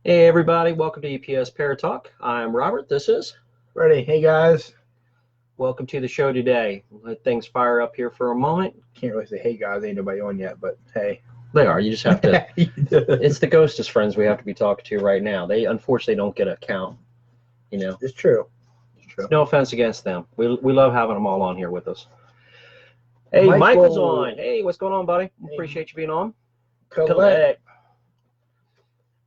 Hey everybody, welcome to EPS ParaTalk. I'm Robert. This is Ready? Hey guys. welcome to the show today. Let things fire up here for a moment. Can't really say hey guys, ain't nobody on yet, but hey. They are. You just have to. It's the ghostest friends we have to be talking to right now. They unfortunately don't get a count. You know. It's true. It's true. No offense against them. We love having them all on here with us. Hey, Michael. Michael's on. Hey, what's going on, buddy? Hey. Appreciate you being on. Colette.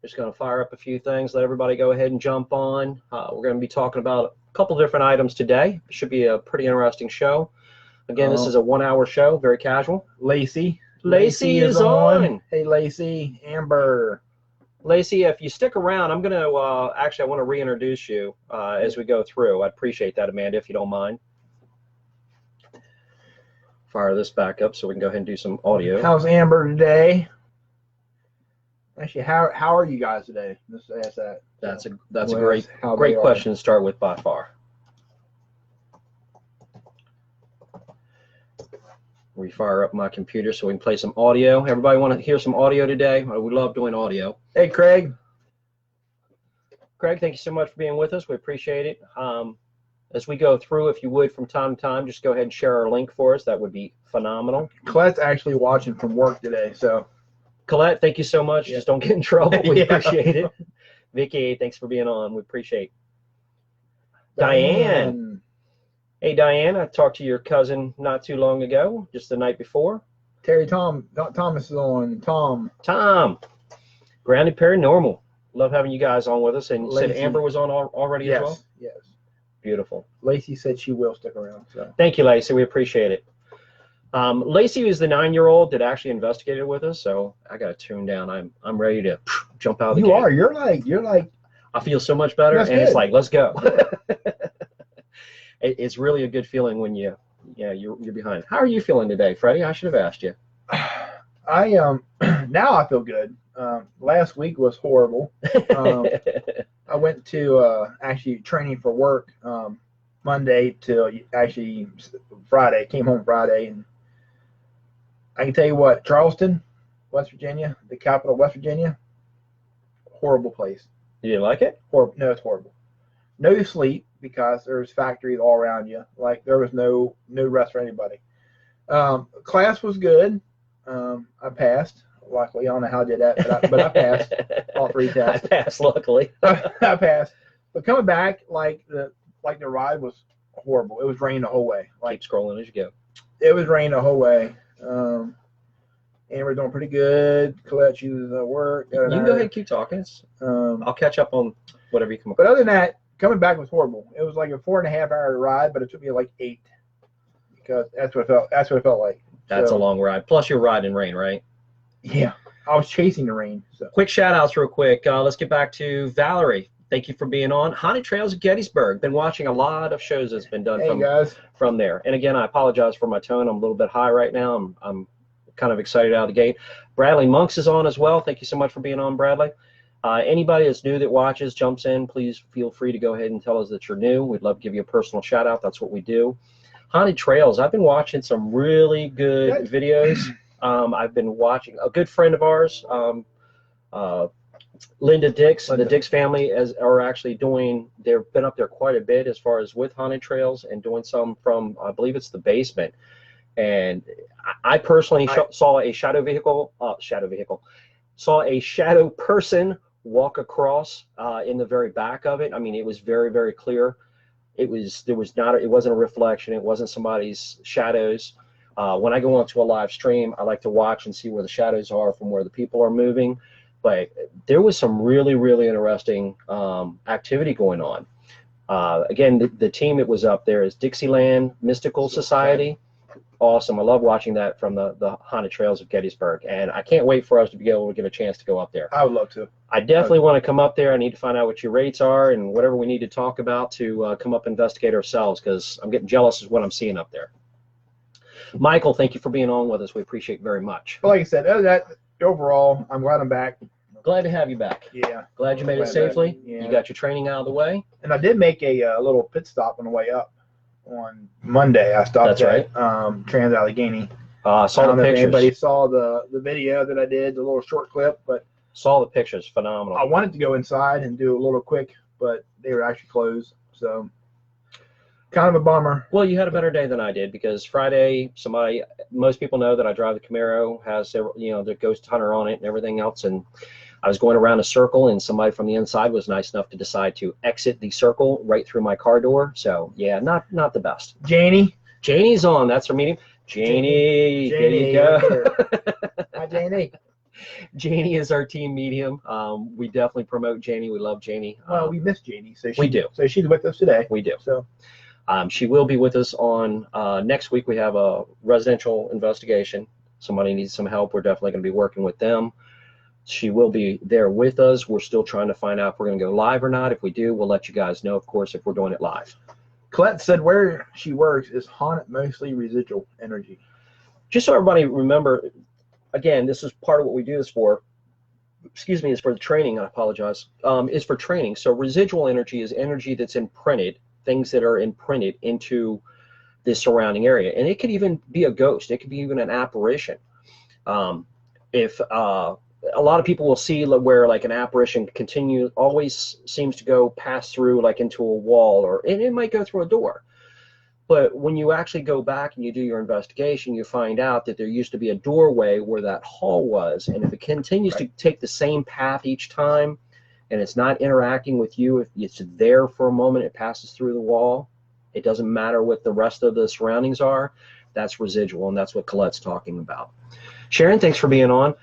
Just going to fire up a few things. Let everybody go ahead and jump on. We're going to be talking about a couple different items today. It should be a pretty interesting show. Again, this is a 1 hour show, very casual. Lacey. Lacey is on. Hey Lacey. Amber. Lacey, if you stick around, I'm going to actually, I want to reintroduce you as we go through. I'd appreciate that, Amanda, if you don't mind. Fire this back up so we can go ahead and do some audio. How's Amber today? Actually, how are you guys today? Let's ask that. That's a great question to start with by far. Refire up my computer so we can play some audio. Everybody want to hear some audio today? We love doing audio. Hey Craig. Craig, thank you so much for being with us. We appreciate it. As we go through, if you would, from time to time, just go ahead and share our link for us. That would be phenomenal. Colette's actually watching from work today, so. Colette, thank you so much. Just don't get in trouble. We appreciate it. Vicky, thanks for being on. We appreciate it. Diane. Hey, Diane, I talked to your cousin not too long ago, just the night before. Thomas is on. Tom. Grounded Paranormal. Love having you guys on with us. And you said Amber was on already as well? Yes. Beautiful. Lacey said she will stick around. So. Thank you, Lacey. We appreciate it. Lacey is the 9-year-old that actually investigated with us, so I got to tune down. I'm ready to jump out of the gate. You are. You're like. I feel so much better, and it's like, let's go. It's really a good feeling when you're behind. How are you feeling today, Freddie? I should have asked you. Now I feel good. Last week was horrible. I went to actually training for work Monday to actually Friday. Came home Friday, and I can tell you what, Charleston, West Virginia, the capital of West Virginia, horrible place. You didn't like it? Horrible. No, it's horrible. No sleep because there's factories all around you. Like there was no rest for anybody. Class was good. I passed. Luckily, I don't know how I did that, but I passed all 3 tests. I passed, luckily. I passed. But coming back, like the ride was horrible. It was raining the whole way. Keep scrolling as you go. It was raining the whole way. Amber's doing pretty good. Colette, she was at work. You can go ahead and keep talking. I'll catch up on whatever you come up with. But other than that, coming back was horrible. It was like a 4.5-hour ride, but it took me like 8 because that's what it felt like. That's a long ride. Plus, you're riding rain, right? Yeah, I was chasing the rain. So. Quick shout outs real quick. Let's get back to Valerie. Thank you for being on. Haunted Trails of Gettysburg. Been watching a lot of shows that's been done from there. And again, I apologize for my tone. I'm a little bit high right now. I'm kind of excited out of the gate. Bradley Monks is on as well. Thank you so much for being on, Bradley. Anybody that's new that watches, jumps in, please feel free to go ahead and tell us that you're new. We'd love to give you a personal shout out. That's what we do. Haunted Trails. I've been watching some really good videos. I've been watching a good friend of ours, Linda Dix, and the Dix family are actually doing, they've been up there quite a bit as far as with Haunted Trails and doing some from, I believe it's the basement. And I personally saw a shadow person walk across in the very back of it. I mean, it was very, very clear. It wasn't a reflection. It wasn't somebody's shadows. When I go onto a live stream, I like to watch and see where the shadows are from where the people are moving. But there was some really, really interesting activity going on. Again, the team that was up there is Dixieland Mystical Society. Awesome. I love watching that from the Haunted Trails of Gettysburg. And I can't wait for us to be able to get a chance to go up there. I would love to. I definitely want to come up there. I need to find out what your rates are and whatever we need to talk about to come up and investigate ourselves, because I'm getting jealous of what I'm seeing up there. Michael, thank you for being on with us. We appreciate it very much. Well, like I said, overall, I'm glad I'm back. Glad to have you back. Yeah. Glad you made it safely. Yeah. You got your training out of the way. And I did make a little pit stop on the way up. On Monday, I stopped at Trans Allegheny. Saw the pictures. If anybody saw the video that I did, the little short clip, but Saw the pictures, phenomenal. I wanted to go inside and do a little quick, but they were actually closed. So kind of a bummer. Well, you had a better day than I did, because Friday, most people know that I drive the Camaro, has several, the Ghost Hunter on it and everything else, and I was going around a circle, and somebody from the inside was nice enough to decide to exit the circle right through my car door. So yeah, not the best. Janie's on. That's her meeting. Janie, there you go. Hi, Janie. Janie is our team medium. We definitely promote Janie. We love Janie. Well, we miss Janie, so we do. So she's with us today. We do. So she will be with us on next week. We have a residential investigation. Somebody needs some help. We're definitely going to be working with them. She will be there with us. We're still trying to find out if we're going to go live or not. If we do, we'll let you guys know, of course, if we're doing it live. Colette said where she works is haunted, mostly residual energy. Just so everybody remember, again, this is part of what we do this for. Excuse me, is for the training. I apologize. Is for training. So residual energy is energy that's imprinted, things that are imprinted into the surrounding area, and it could even be a ghost. It could be even an apparition. If a lot of people will see where like an apparition always seems to pass through like into a wall, and it might go through a door. But when you actually go back and you do your investigation, you find out that there used to be a doorway where that hall was, and if it continues to take the same path each time, and it's not interacting with you, if it's there for a moment, it passes through the wall, it doesn't matter what the rest of the surroundings are, that's residual, and that's what Colette's talking about. Sharon, thanks for being on.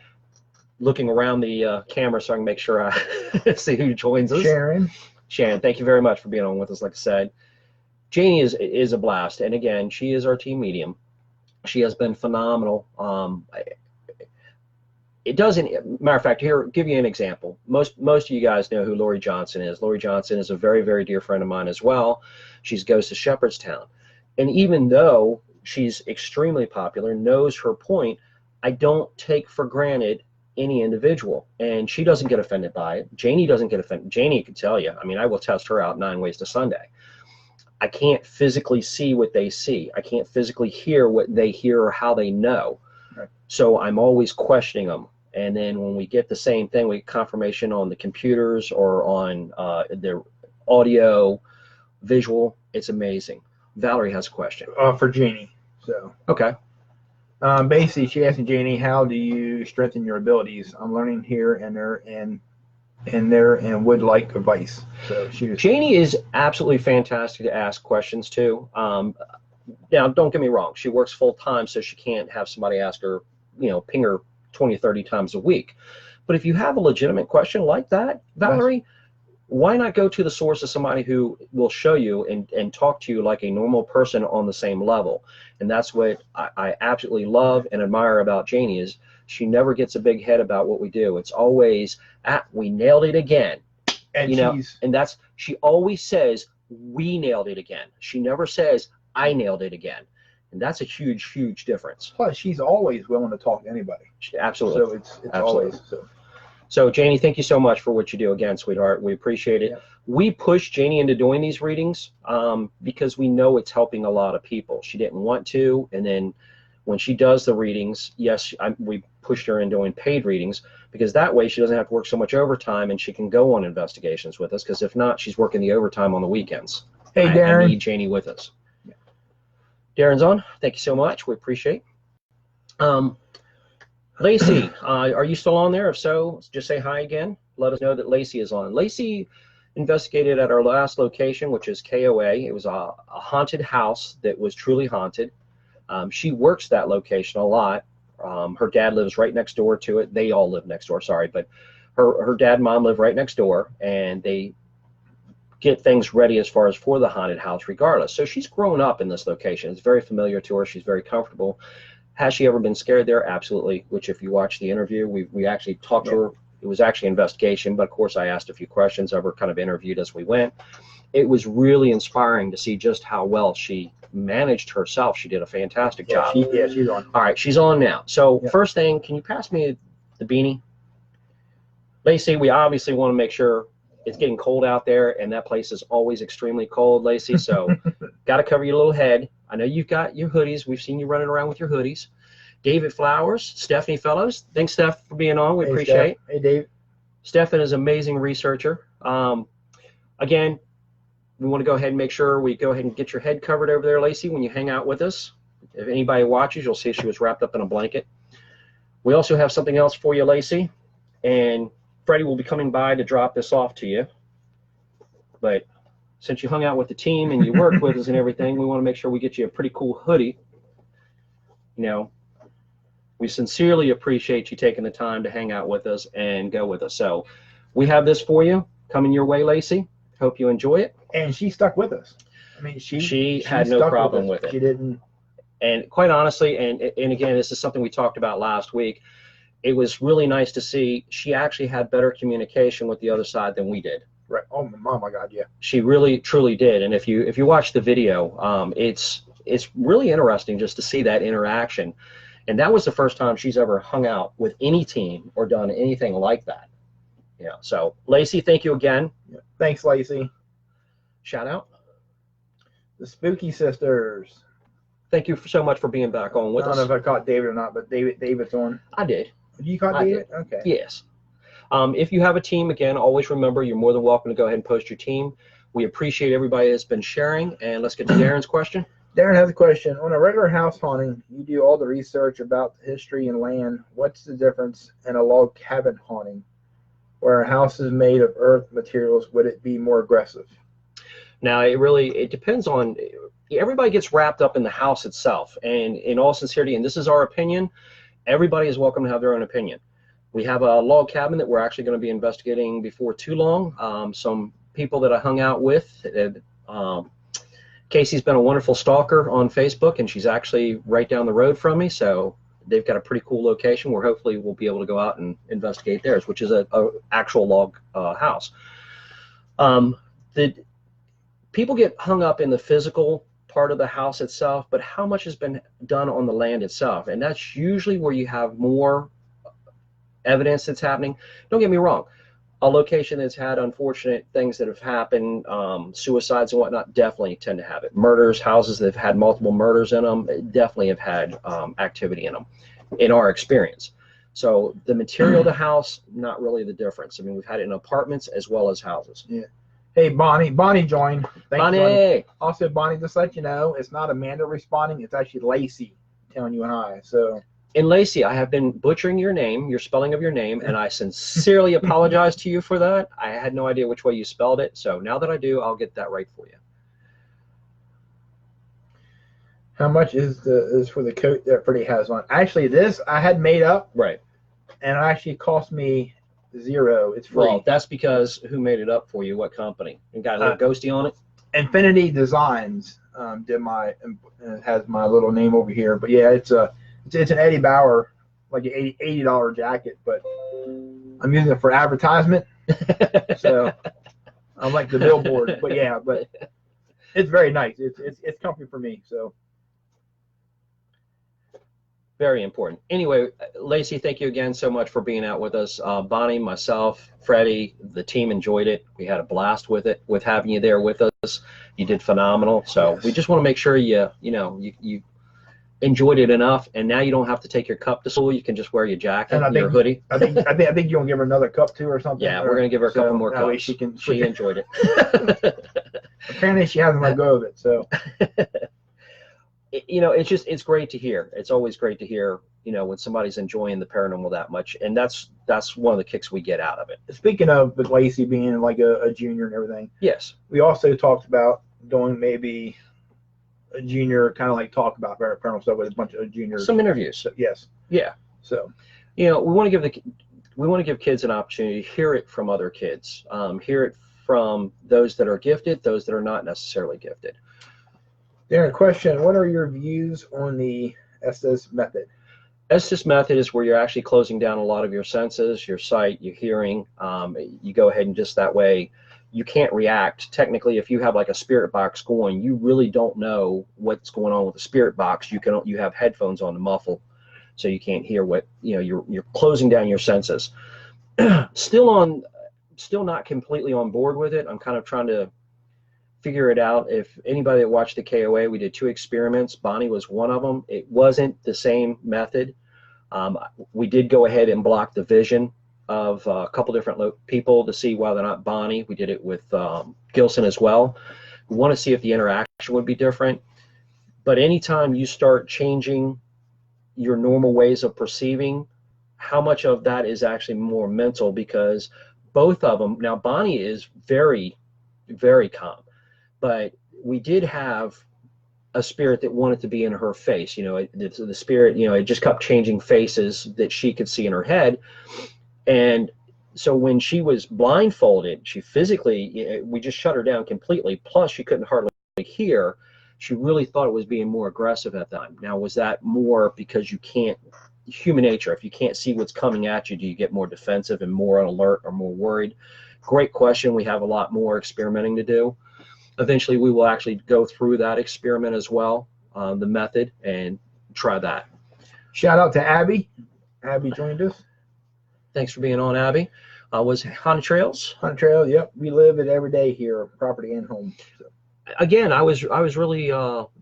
Looking around the camera so I can make sure I see who joins us. Sharon, thank you very much for being on with us. Like I said, Janie is a blast, and again, she is our team medium. She has been phenomenal. Matter of fact, here, give you an example. Most of you guys know who Lori Johnson is. Lori Johnson is a very, very dear friend of mine as well. She's goes to Shepherdstown, and even though she's extremely popular, knows her point, I don't take for granted any individual, and she doesn't get offended by it. Janie doesn't get offended. Janie can tell you, I mean, I will test her out 9 ways to Sunday. I can't physically see what they see. I can't physically hear what they hear or how they know. Right. So I'm always questioning them. And then when we get the same thing, we get confirmation on the computers or on their audio, visual. It's amazing. Valerie has a question. For Janie. So okay. Basically, she asked Janie, how do you strengthen your abilities? I'm learning here and there and would like advice. So Janie is absolutely fantastic to ask questions to. Now, don't get me wrong. She works full time, so she can't have somebody ask her, ping her 20, 30 times a week. But if you have a legitimate question like that, Valerie, why not go to the source of somebody who will show you and talk to you like a normal person on the same level? And that's what I absolutely love and admire about Janie, is she never gets a big head about what we do. It's always, we nailed it again. And she always says, we nailed it again. She never says, I nailed it again. And that's a huge, huge difference. Plus, she's always willing to talk to anybody. Absolutely. So it's always so. So, Janie, thank you so much for what you do again, sweetheart. We appreciate it. Yeah. We pushed Janie into doing these readings because we know it's helping a lot of people. She didn't want to, and then when she does the readings, yes, we pushed her in doing paid readings, because that way she doesn't have to work so much overtime and she can go on investigations with us, because if not, she's working the overtime on the weekends. Hey, Darren. I need Janie with us. Yeah. Darren's on. Thank you so much. We appreciate it. Lacey, are you still on there? If so, just say hi again. Let us know that Lacey is on. Lacey investigated at our last location, which is KOA. It was a haunted house that was truly haunted. She works that location a lot. Her dad lives right next door to it. They all live next door, sorry, but her dad and mom live right next door, and they get things ready as far as for the haunted house regardless. So she's grown up in this location. It's very familiar to her. She's very comfortable. Has she ever been scared there? Absolutely, which if you watch the interview, we actually talked to her. It was actually an investigation, but of course I asked a few questions of her, kind of interviewed as we went. It was really inspiring to see just how well she managed herself. She did a fantastic job. She's on. All right, she's on now. So first thing, can you pass me the beanie? Lacey, we obviously want to make sure it's getting cold out there, and that place is always extremely cold, Lacey, so got to cover your little head. I know you've got your hoodies. We've seen you running around with your hoodies. David Flowers, Stephanie Fellows. Thanks, Steph, for being on. We appreciate it. Hey, Dave. Stefan is an amazing researcher. Again, we want to go ahead and make sure we go ahead and get your head covered over there, Lacey, when you hang out with us. If anybody watches, you'll see she was wrapped up in a blanket. We also have something else for you, Lacey, and Freddie will be coming by to drop this off to you. But since you hung out with the team and you worked with us and everything, we want to make sure we get you a pretty cool hoodie. You know, we sincerely appreciate you taking the time to hang out with us and go with us. So we have this for you coming your way, Lacey. Hope you enjoy it. And she stuck with us. I mean, she had no problem with it. She didn't. And quite honestly, and again, this is something we talked about last week, it was really nice to see she actually had better communication with the other side than we did. Right. Oh my God, yeah. She really, truly did. And if you watch the video, it's really interesting just to see that interaction. And that was the first time she's ever hung out with any team or done anything like that. Yeah. So, Lacey, thank you again. Yeah. Thanks, Lacey. Shout out. The Spooky Sisters. Thank you so much for being back on with us. I don't know if I caught David or not, but David's on. I did. Did you caught David? Okay. Yes. If you have a team, again, always remember you're more than welcome to go ahead and post your team. We appreciate everybody that's been sharing. And let's get to Darren's question. Darren has a question. On a regular house haunting, you do all the research about the history and land. What's the difference in a log cabin haunting? Where a house is made of earth materials, would it be more aggressive? Now, it depends on, everybody gets wrapped up in the house itself. And in all sincerity, and this is our opinion, everybody is welcome to have their own opinion. We have a log cabin that we're actually going to be investigating before too long. Some people that I hung out with, Casey's been a wonderful stalker on Facebook, and she's actually right down the road from me. So they've got a pretty cool location where hopefully we'll be able to go out and investigate theirs, which is a actual log house. The people get hung up in the physical part of the house itself, but how much has been done on the land itself? And that's usually where you have more evidence that's happening. Don't get me wrong, a location that's had unfortunate things that have happened, suicides and whatnot, definitely tend to have it. Murders, houses that have had multiple murders in them, definitely have had activity in them, in our experience. So the material of the house, not really the difference. I mean, we've had it in apartments as well as houses. Yeah. Hey, Bonnie joined. Thanks, Bonnie. Also, Bonnie, just to let you know, it's not Amanda responding. It's actually Lacey telling you hi. So. And Lacey, I have been butchering your name, your spelling of your name, and I sincerely apologize to you for that. I had no idea which way you spelled it. So now that I do, I'll get that right for you. How much is for the coat that Freddie has on? Actually, this I had made up. Right. And it actually cost me $0. It's free. Well, that's because who made it up for you? What company? And got a little ghosty on it? Infinity Designs has my little name over here. But yeah, it's an Eddie Bauer, like an $80 jacket, but I'm using it for advertisement. So I'm like the billboard. But yeah, but it's very nice. It's comfy for me. So. Very important. Anyway, Lacey, thank you again so much for being out with us. Bonnie, myself, Freddie, the team enjoyed it. We had a blast with it, with having you there with us. You did phenomenal. So yes. We just want to make sure you enjoyed it enough, and now you don't have to take your cup to school. You can just wear your jacket and your hoodie. I think you're gonna give her another cup too, or something. Yeah, we're gonna give her a couple more cups. She enjoyed it. Apparently, she hasn't let go of it. So. It's great to hear. It's always great to hear, when somebody's enjoying the paranormal that much, and that's one of the kicks we get out of it. Speaking of with Lacey being like a junior and everything, yes, we also talked about doing maybe a junior kind of like talk about paranormal stuff with a bunch of juniors. Some interviews. So, yes. Yeah. So, we want to give kids an opportunity to hear it from other kids, hear it from those that are gifted, those that are not necessarily gifted. Darren, question, what are your views on the Estes method? Estes method is where you're actually closing down a lot of your senses, your sight, your hearing. You go ahead and just that way, you can't react. Technically, if you have like a spirit box going, you really don't know what's going on with the spirit box. You have headphones on to muffle, so you can't hear what, you're closing down your senses. Still not completely on board with it. I'm kind of trying to figure it out. If anybody that watched the KOA, we did 2 experiments. Bonnie was one of them. It wasn't the same method. We did go ahead and block the vision. of a couple different people to see whether or not Bonnie, we did it with Gilson as well. We want to see if the interaction would be different. But anytime you start changing your normal ways of perceiving, how much of that is actually more mental? Because both of them, now Bonnie is very, very calm, but we did have a spirit that wanted to be in her face. The spirit, it just kept changing faces that she could see in her head. And so when she was blindfolded, she physically, we just shut her down completely. Plus, she couldn't hardly hear. She really thought it was being more aggressive at that time. Now, was that more because you can't, human nature, if you can't see what's coming at you, do you get more defensive and more on alert or more worried? Great question. We have a lot more experimenting to do. Eventually, we will actually go through that experiment as well, the method, and try that. Shout out to Abby. Abby joined us. Thanks for being on, Abby. Was Haunted Trails? Haunted Trails, yep. We live it every day here, property and home. So. Again, I was really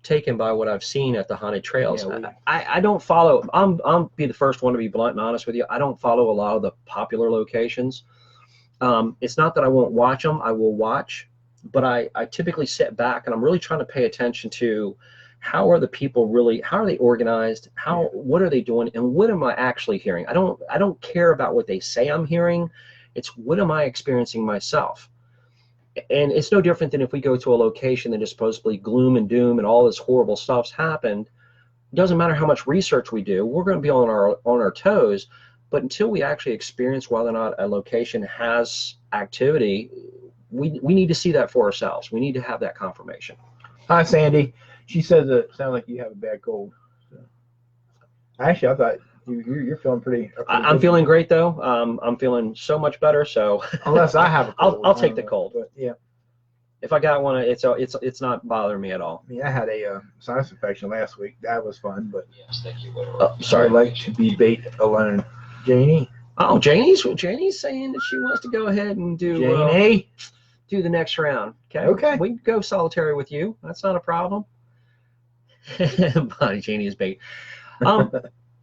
taken by what I've seen at the Haunted Trails. Yeah, I don't follow. I'm be the first one to be blunt and honest with you. I don't follow a lot of the popular locations. It's not that I won't watch them. I will watch, but I typically sit back and I'm really trying to pay attention to how are the people really, how are they organized, what are they doing, and what am I actually hearing? I don't care about what they say I'm hearing. It's what am I experiencing myself? And it's no different than if we go to a location that is supposedly gloom and doom and all this horrible stuff's happened. It doesn't matter how much research we do, we're going to be on our toes. But until we actually experience whether or not a location has activity, we need to see that for ourselves. We need to have that confirmation. Hi, Sandy. She says it sounds like you have a bad cold. So. Actually, I thought you're feeling pretty. I'm feeling great though. I'm feeling so much better. So unless I have a cold, I'll take the cold. But yeah. If I got one, it's not bothering me at all. I had a sinus infection last week. That was fun, but yes, thank you. Sorry, I like to be bait alone. Janie. Oh, Janie's saying that she wants to go ahead and do do the next round. Okay. Okay. We can go solitary with you. That's not a problem. Bonnie, Janie is bait.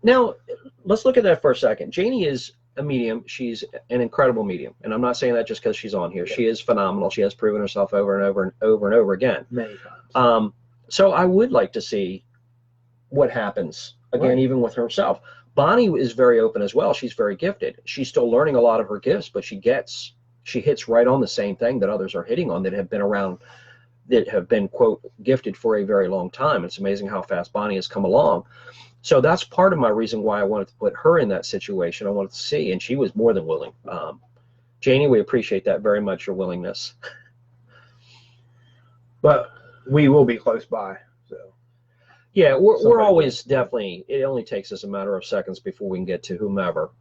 Now, let's look at that for a second. Janie is a medium. She's an incredible medium. And I'm not saying that just because she's on here. Yeah. She is phenomenal. She has proven herself over and over and over and over again. Many times. So I would like to see what happens, again, right, even with herself. Bonnie is very open as well. She's very gifted. She's still learning a lot of her gifts, but she hits right on the same thing that others are hitting on that have been around, that have been, quote, gifted for a very long time. It's amazing how fast Bonnie has come along. So that's part of my reason why I wanted to put her in that situation. I wanted to see, and she was more than willing. Janie, we appreciate that very much, your willingness. But we will be close by. So yeah, we're always definitely, it only takes us a matter of seconds before we can get to whomever.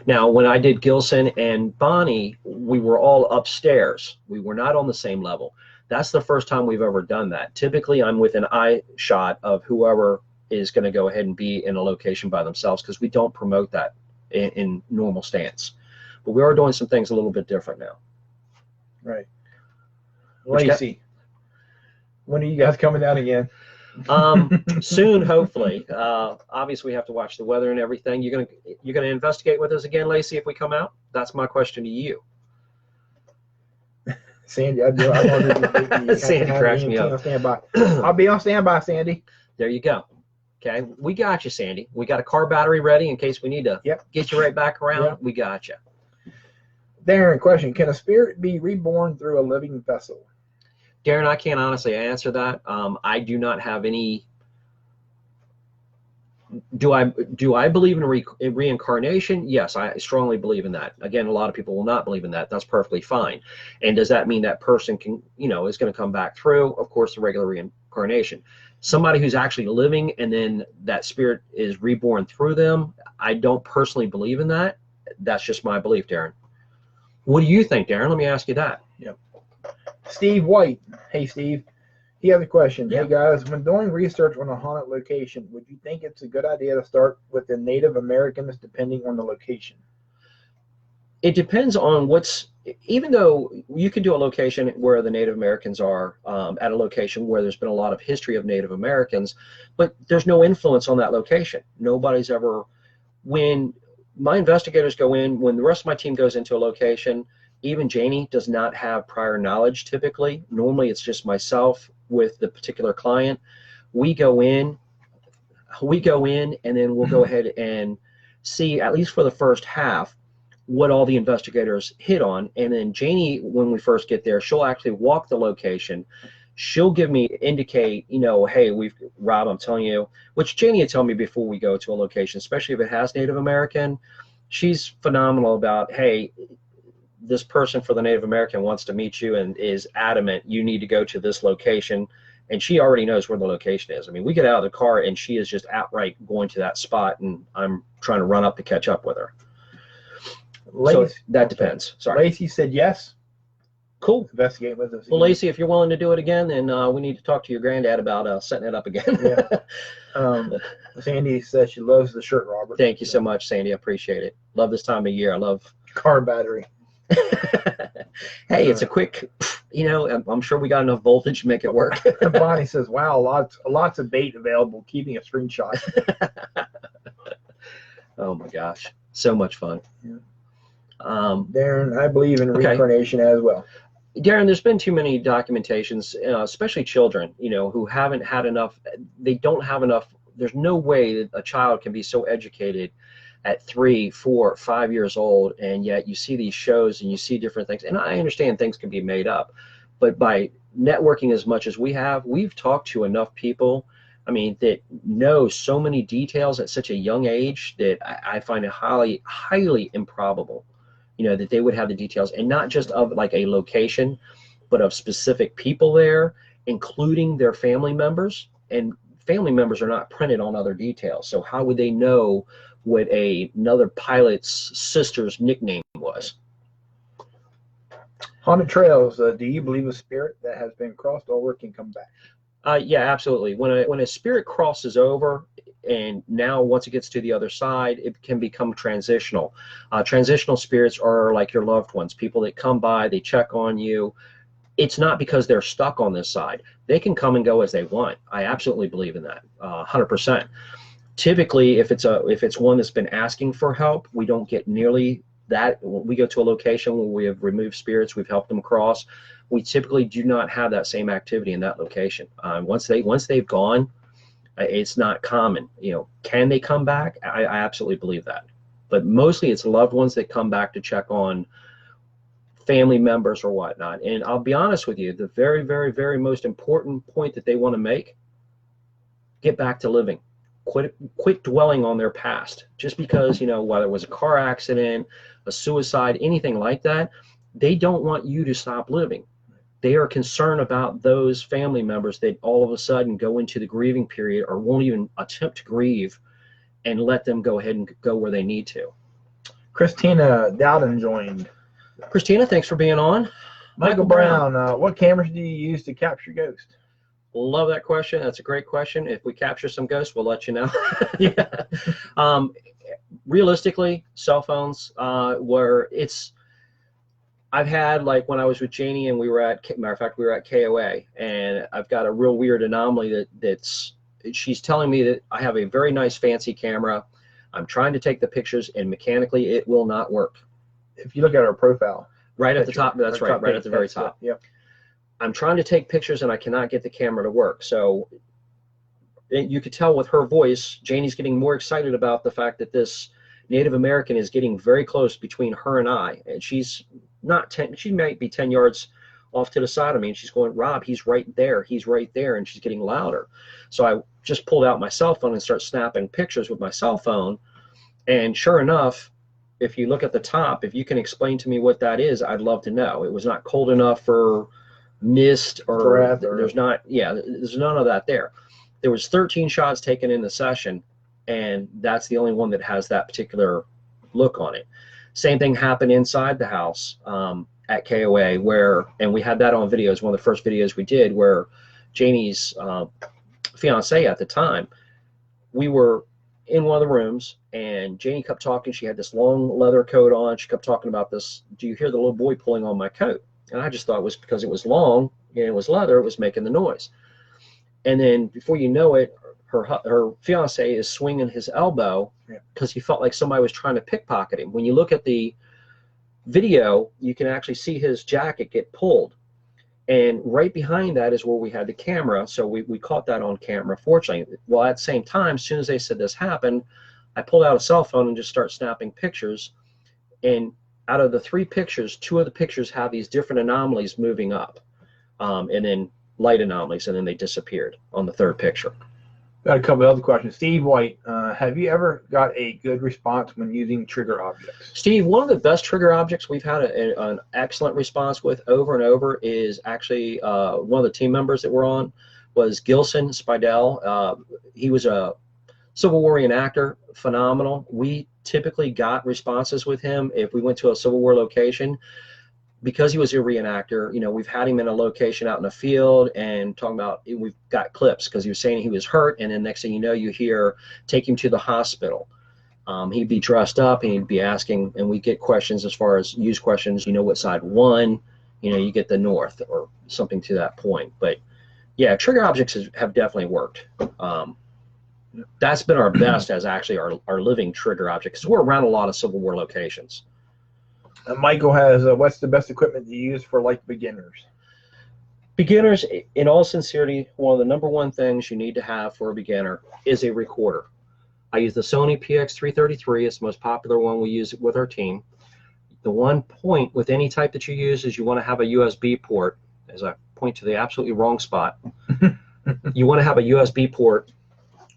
Now, when I did Gilson and Bonnie, we were all upstairs. We were not on the same level. That's the first time we've ever done that. Typically, I'm with an eye shot of whoever is going to go ahead and be in a location by themselves, because we don't promote that in normal stance. But we are doing some things a little bit different now. Right. Lacey, when are you guys coming down again? Soon, hopefully. Obviously, we have to watch the weather and everything. You're gonna investigate with us again, Lacey, if we come out? That's my question to you. Sandy, I do. Sandy cracks me up. I'll be on standby, Sandy. There you go. Okay, we got you, Sandy. We got a car battery ready in case we need to get you right back around. Yep. We got you. Darren, question: can a spirit be reborn through a living vessel? Darren, I can't honestly answer that. I do not have any. Do I believe in reincarnation? Yes, I strongly believe in that. Again, a lot of people will not believe in that. That's perfectly fine. And does that mean that person can, is going to come back through? Of course, the regular reincarnation. Somebody who's actually living and then that spirit is reborn through them, I don't personally believe in that. That's just my belief, Darren. What do you think, Darren? Let me ask you that. Yep. Steve White. Hey, Steve. He has a question. Yeah. Hey, guys, when doing research on a haunted location, would you think it's a good idea to start with the Native Americans depending on the location? It depends on even though you can do a location where the Native Americans are at a location where there's been a lot of history of Native Americans, but there's no influence on that location. Nobody's ever, when my investigators go in when the rest of my team goes into a location. Even Janie does not have prior knowledge typically. Normally it's just myself with the particular client. We go in, and then we'll go ahead and see, at least for the first half, what all the investigators hit on. And then Janie, when we first get there, she'll actually walk the location. She'll indicate, hey, Rob, I'm telling you, which Janie had told me before we go to a location, especially if it has Native American, she's phenomenal about, hey, this person for the Native American wants to meet you and is adamant you need to go to this location. And she already knows where the location is. I mean, we get out of the car and she is just outright going to that spot, and I'm trying to run up to catch up with her. So that depends. Sorry. Lacey said yes. Cool. Investigate with us. Well, Lacey, if you're willing to do it again, then we need to talk to your granddad about setting it up again. Yeah. Sandy says she loves the shirt, Robert. Thank you so much, Sandy. I appreciate it. Love this time of year. I love car battery. Hey, it's a quick, I'm sure we got enough voltage to make it work. Bonnie says, wow, lots of bait available, keeping a screenshot. Oh my gosh, so much fun. Yeah. Darren, I believe in reincarnation as well. Darren, there's been too many documentations, especially children, who haven't had enough, they don't have enough, there's no way that a child can be so educated at 3, 4, 5 years old, and yet you see these shows and you see different things. And I understand things can be made up, but by networking as much as we have, we've talked to enough people, that know so many details at such a young age that I find it highly, highly improbable, that they would have the details, and not just of like a location, but of specific people there, including their family members. And family members are not printed on other details. So how would they know what another pilot's sister's nickname was? Haunted Trails, do you believe a spirit that has been crossed over can come back? Yeah, absolutely. When a spirit crosses over, and now once it gets to the other side, it can become transitional. Transitional spirits are like your loved ones, people that come by, they check on you. It's not because they're stuck on this side. They can come and go as they want. I absolutely believe in that, 100%. Typically, if it's one that's been asking for help, we don't get nearly that. When we go to a location where we have removed spirits, we've helped them cross, we typically do not have that same activity in that location. Once they've gone, it's not common. Can they come back? I absolutely believe that. But mostly it's loved ones that come back to check on family members or whatnot. And I'll be honest with you, the very, very, very most important point that they want to make, get back to living. Quit dwelling on their past. Just because, whether it was a car accident, a suicide, anything like that, they don't want you to stop living. They are concerned about those family members that all of a sudden go into the grieving period or won't even attempt to grieve, and let them go ahead and go where they need to. Christina Dowden joined. Christina, thanks for being on. Michael Brown, what cameras do you use to capture ghosts? Love that question. That's a great question. If we capture some ghosts, we'll let you know. Yeah. Realistically, cell phones, where I've had, like when I was with Janie and we were at KOA, and I've got a real weird anomaly she's telling me that I have a very nice fancy camera. I'm trying to take the pictures and mechanically it will not work. If you look at our profile. Right at the top, that's right, right at the very top. Yep. I'm trying to take pictures and I cannot get the camera to work. So you could tell with her voice, Janie's getting more excited about the fact that this Native American is getting very close between her and I. And she's not 10, she might be 10 yards off to the side of me, and she's going, Rob, he's right there, and she's getting louder. So I just pulled out my cell phone and start snapping pictures with my cell phone. And sure enough, if you look at the top, if you can explain to me what that is, I'd love to know. It was not cold enough for mist or there's none of that there. There was 13 shots taken in the session, and that's the only one that has that particular look on it. Same thing happened inside the house at KOA, and we had that on video. It's one of the first videos we did, where Janie's fiance at the time, we were in one of the rooms, and Janie kept talking. She had this long leather coat on. She kept talking about this, do you hear the little boy pulling on my coat? And I just thought it was because it was long and it was leather, it was making the noise. And then before you know it, her fiance is swinging his elbow because he felt like somebody was trying to pickpocket him. When you look at the video, you can actually see his jacket get pulled. And right behind that is where we had the camera, so we caught that on camera, fortunately. Well, at the same time, as soon as they said this happened, I pulled out a cell phone and just started snapping pictures. And out of the 3 pictures, 2 of the pictures have these different anomalies moving up, and then light anomalies, and then they disappeared on the 3rd picture. Got a couple of other questions. Steve White, have you ever got a good response when using trigger objects? Steve, one of the best trigger objects we've had an excellent response with over and over is actually one of the team members that we're on was Gilson Spidell. He was a Civil War reenactor, phenomenal. We typically got responses with him if we went to a Civil War location. Because he was a reenactor, you know, we've had him in a location out in the field and talking about, we've got clips because he was saying he was hurt, and then next thing you know, you hear, take him to the hospital. He'd be dressed up and he'd be asking, and we get questions as far as use questions, you know, what side won, you know, you get the north or something to that point. But yeah, trigger objects have definitely worked. That's been our best as actually our living trigger objects. We're around a lot of Civil War locations. Michael has, what's the best equipment to use for like beginners? Beginners, in all sincerity, one of the #1 things you need to have for a beginner is a recorder. I use the Sony PX333. It's the most popular one. We use it with our team. The one point with any type that you use is you want to have a USB port. As I point to the absolutely wrong spot, you want to have a USB port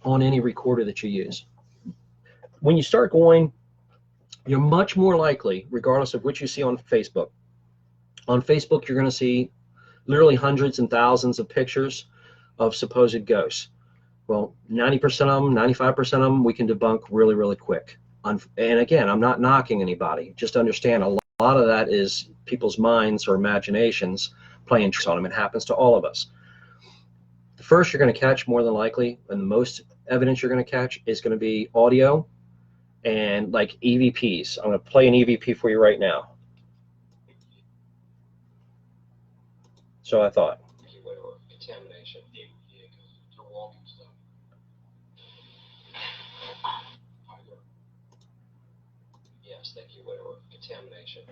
on any recorder that you use. When you start going, you're much more likely, regardless of what you see on Facebook. On Facebook, you're going to see literally hundreds and thousands of pictures of supposed ghosts. Well, 90% of them, 95% of them, we can debunk really, really quick. And again, I'm not knocking anybody. Just understand a lot of that is people's minds or imaginations playing tricks on them. It happens to all of us. The first you're going to catch, more than likely, and the most evidence you're going to catch is going to be audio and like EVPs. I'm going to play an EVP for you right now. So I thought. Contamination. Yes, thank you. Whatever. Contamination.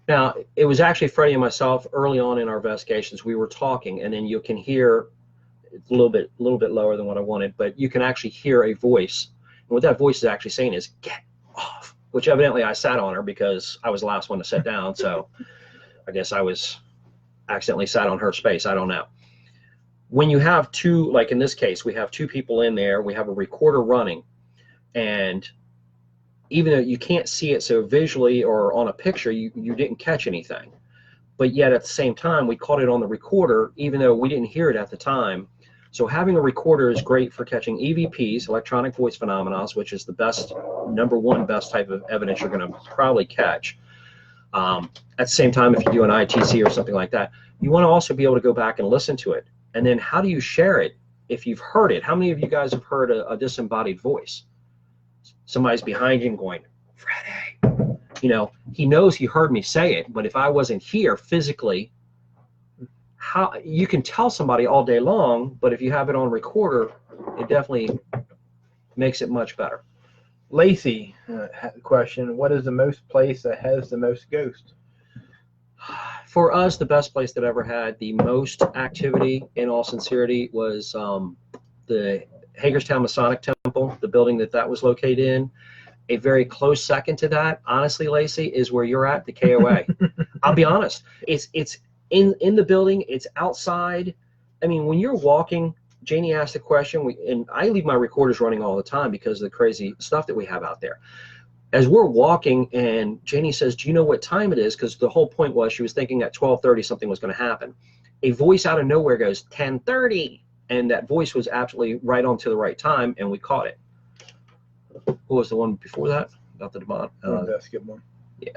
Now, it was actually Freddie and myself early on in our investigations. We were talking, and then you can hear a little bit lower than what I wanted, but you can actually hear a voice. And what that voice is actually saying is, get off, which evidently I sat on her because I was the last one to sit down. So I guess I was accidentally sat on her space. I don't know. When you have 2, like in this case, we have 2 people in there, we have a recorder running, and even though you can't see it so visually or on a picture, you didn't catch anything. But yet at the same time, we caught it on the recorder, even though we didn't hear it at the time. So having a recorder is great for catching EVPs, electronic voice phenomena, which is the best, #1 best type of evidence you're going to probably catch. At the same time, if you do an ITC or something like that, you want to also be able to go back and listen to it. And then how do you share it if you've heard it? How many of you guys have heard a disembodied voice? Somebody's behind you and going, Freddie. You know, he knows he heard me say it, but if I wasn't here physically, how you can tell somebody all day long, but if you have it on recorder, it definitely makes it much better. Lacey had a question, what is the most place that has the most ghosts? For us, the best place that ever had the most activity, in all sincerity, was the Hagerstown Masonic Temple, the building that was located in. A very close second to that, honestly, Lacey, is where you're at, the KOA. I'll be honest. It's in the building. It's outside. I mean, when you're walking, Janie asked the question, and I leave my recorders running all the time because of the crazy stuff that we have out there. As we're walking, and Janie says, do you know what time it is? Because the whole point was she was thinking at 12:30 something was going to happen. A voice out of nowhere goes, 10:30. And that voice was absolutely right on to the right time, and we caught it. What was the one before that? Not the demon. Skip one. Yeah.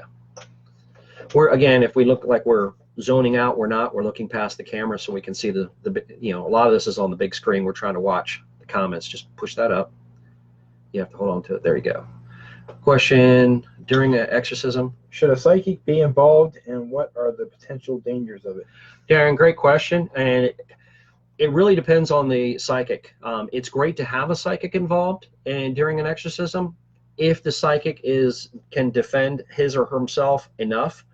We're, again, if we look like we're zoning out, we're not. We're looking past the camera so we can see the you know, a lot of this is on the big screen. We're trying to watch the comments. Just push that up. You have to hold on to it. There you go. Question, during an exorcism. Should a psychic be involved, and what are the potential dangers of it? Darren, great question, and it really depends on the psychic. It's great to have a psychic involved, and during an exorcism, if the psychic can defend his or himself enough,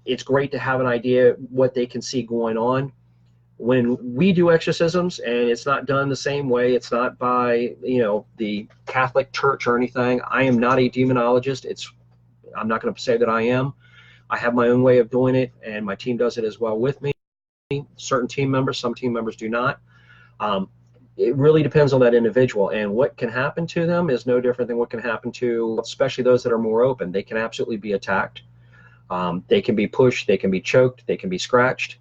it's great to have an idea what they can see going on. When we do exorcisms, and it's not done the same way, it's not by the Catholic Church or anything. I am not a demonologist. I'm not going to say that I am. I have my own way of doing it, and my team does it as well with me. Certain team members, some team members do not. It really depends on that individual, and what can happen to them is no different than what can happen to, especially those that are more open. They can absolutely be attacked. They can be pushed, they can be choked, they can be scratched.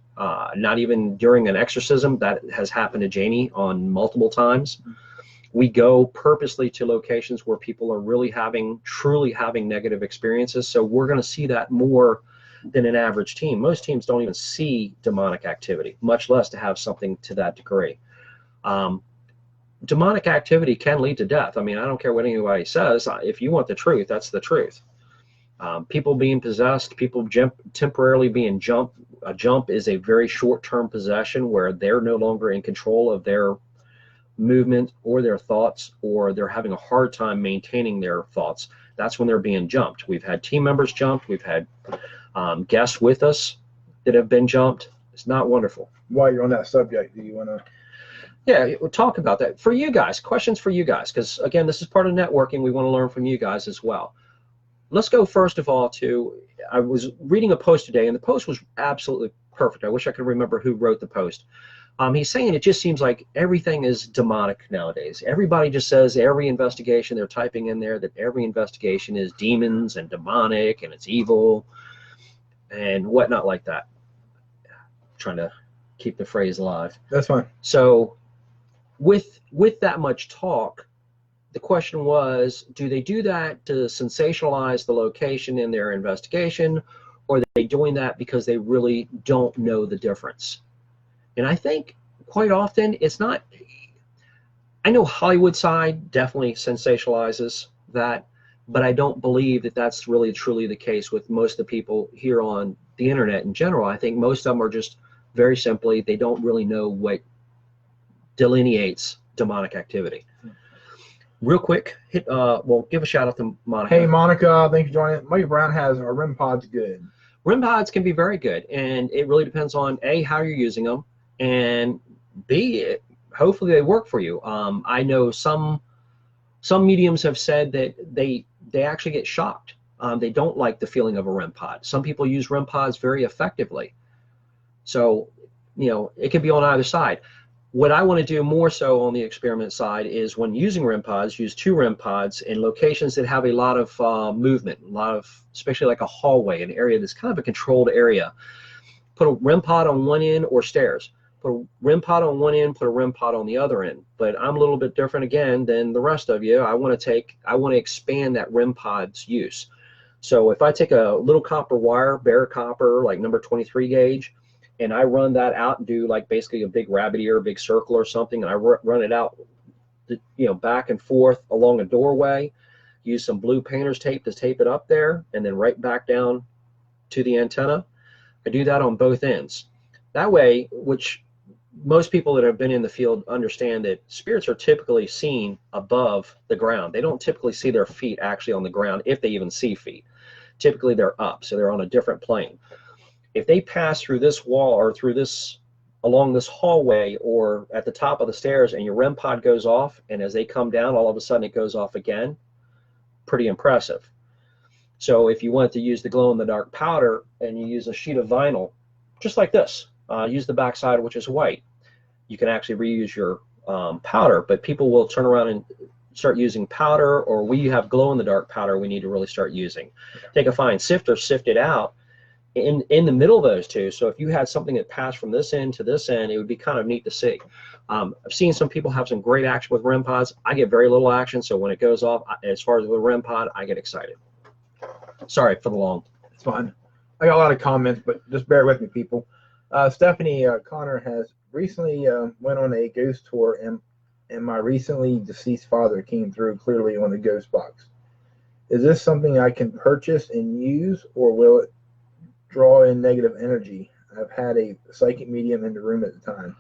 Not even during an exorcism. That has happened to Janie on multiple times. We go purposely to locations where people are really truly having negative experiences, so we're going to see that more than an average team. Most teams don't even see demonic activity, much less to have something to that degree. Demonic activity can lead to death. I mean, I don't care what anybody says. If you want the truth, that's the truth. People being possessed, people temporarily being jumped. A jump is a very short-term possession where they're no longer in control of their movement or their thoughts, or they're having a hard time maintaining their thoughts. That's when they're being jumped. We've had team members jumped. We've had guests with us that have been jumped. It's not wonderful. While you're on that subject, do you want to? Yeah, we'll talk about that. For you guys, questions for you guys, because again, this is part of networking. We want to learn from you guys as well. Let's go first of all to, I was reading a post today, and the post was absolutely perfect. I wish I could remember who wrote the post. He's saying it just seems like everything is demonic nowadays. Everybody just says every investigation, they're typing in there that every investigation is demons and demonic and it's evil and whatnot like that. Trying to keep the phrase alive. That's fine. So with that much talk, the question was, do they do that to sensationalize the location in their investigation, or are they doing that because they really don't know the difference? And I think quite often it's not. I know Hollywood side definitely sensationalizes that, but I don't believe that that's really truly the case with most of the people here on the internet in general. I think most of them are just very simply, they don't really know what delineates demonic activity. Real quick, well, give a shout out to Monica. Hey, Monica, thanks for joining. Mike Brown has our REM pods good. REM pods can be very good, and it really depends on A, how you're using them, and B, hopefully they work for you. I know some mediums have said that they actually get shocked. They don't like the feeling of a REM pod. Some people use REM pods very effectively. So, it can be on either side. What I want to do more so on the experiment side is when using REM pods, use 2 REM pods in locations that have a lot of movement, especially like a hallway, an area that's kind of a controlled area. Put a REM pod on one end or stairs. Put a REM pod on one end, put a REM pod on the other end. But I'm a little bit different again than the rest of you. I want to expand that REM pod's use. So if I take a little copper wire, bare copper, like number 23 gauge, and I run that out and do like basically a big rabbit ear, a big circle or something, and I run it out, back and forth along a doorway, use some blue painter's tape to tape it up there, and then right back down to the antenna. I do that on both ends. That way, which most people that have been in the field understand that spirits are typically seen above the ground. They don't typically see their feet actually on the ground, if they even see feet. Typically they're up, so they're on a different plane. If they pass through this wall or along this hallway or at the top of the stairs, and your REM pod goes off, and as they come down, all of a sudden it goes off again, pretty impressive. So if you want to use the glow-in-the-dark powder and you use a sheet of vinyl, just like this, use the backside, which is white. You can actually reuse your powder, but people will turn around and start using powder, or we have glow-in-the-dark powder we need to really start using. Take a fine sifter, sift it out, in the middle of those two. So if you had something that passed from this end to this end, it would be kind of neat to see. I've seen some people have some great action with REM pods. I get very little action, so when it goes off, as far as with a REM pod, I get excited. Sorry for the long. It's fine. I got a lot of comments, but just bear with me, people. Stephanie Connor has recently went on a ghost tour, and my recently deceased father came through clearly on the ghost box. Is this something I can purchase and use, or will it draw in negative energy? I've had a psychic medium in the room at the time.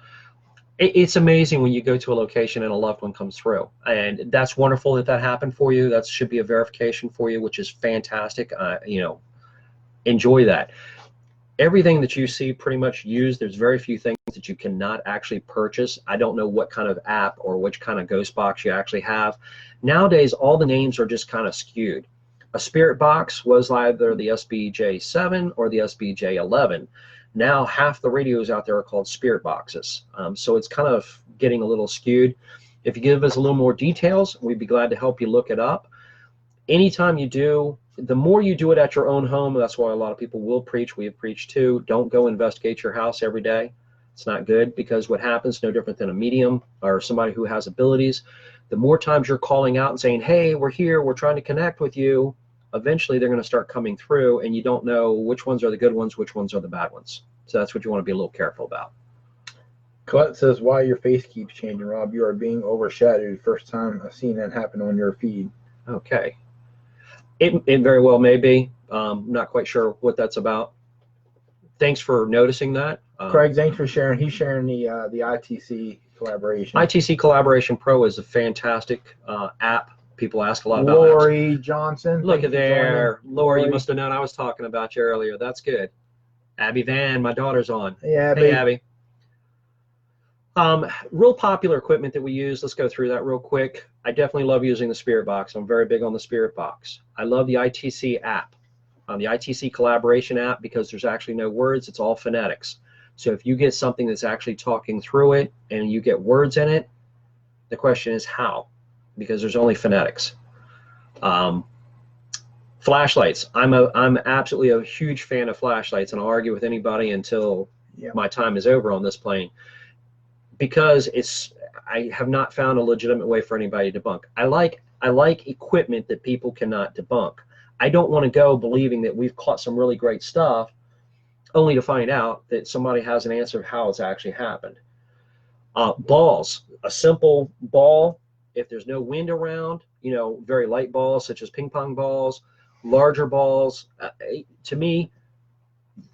It's amazing when you go to a location and a loved one comes through, and that's wonderful that that happened for you. That should be a verification for you, which is fantastic. Enjoy that. Everything that you see pretty much used, there's very few things that you cannot actually purchase. I don't know what kind of app or which kind of ghost box you actually have. Nowadays, all the names are just kind of skewed. A spirit box was either the SBJ7 or the SBJ11. Now half the radios out there are called spirit boxes. So it's kind of getting a little skewed. If you give us a little more details, we'd be glad to help you look it up. Anytime you do, the more you do it at your own home, that's why a lot of people will preach. We have preached too. Don't go investigate your house every day. It's not good, because what happens, no different than a medium or somebody who has abilities, the more times you're calling out and saying, hey, we're here, we're trying to connect with you, eventually they're going to start coming through, and you don't know which ones are the good ones, which ones are the bad ones. So that's what you want to be a little careful about. Colette says, why your face keeps changing, Rob? You are being overshadowed. First time I've seen that happen on your feed. Okay. It very well may be. Not quite sure what that's about. Thanks for noticing that. Craig, thanks for sharing. He's sharing the ITC collaboration. ITC Collaboration Pro is a fantastic app. People ask a lot about Lori Johnson. Look at there. Lori, you must have known I was talking about you earlier. That's good. Abby Van, my daughter's on. Yeah, hey, Abby. Real popular equipment that we use, let's go through that real quick. I definitely love using the Spirit Box. I'm very big on the Spirit Box. I love the ITC app, the ITC Collaboration app, because there's actually no words. It's all phonetics. So if you get something that's actually talking through it and you get words in it, the question is how, because there's only phonetics. Flashlights. I'm absolutely a huge fan of flashlights, and I'll argue with anybody until my time is over on this plane, because I have not found a legitimate way for anybody to debunk. I like equipment that people cannot debunk. I don't want to go believing that we've caught some really great stuff only to find out that somebody has an answer of how it's actually happened. Balls. A simple ball, if there's no wind around, very light balls such as ping pong balls, larger balls. To me,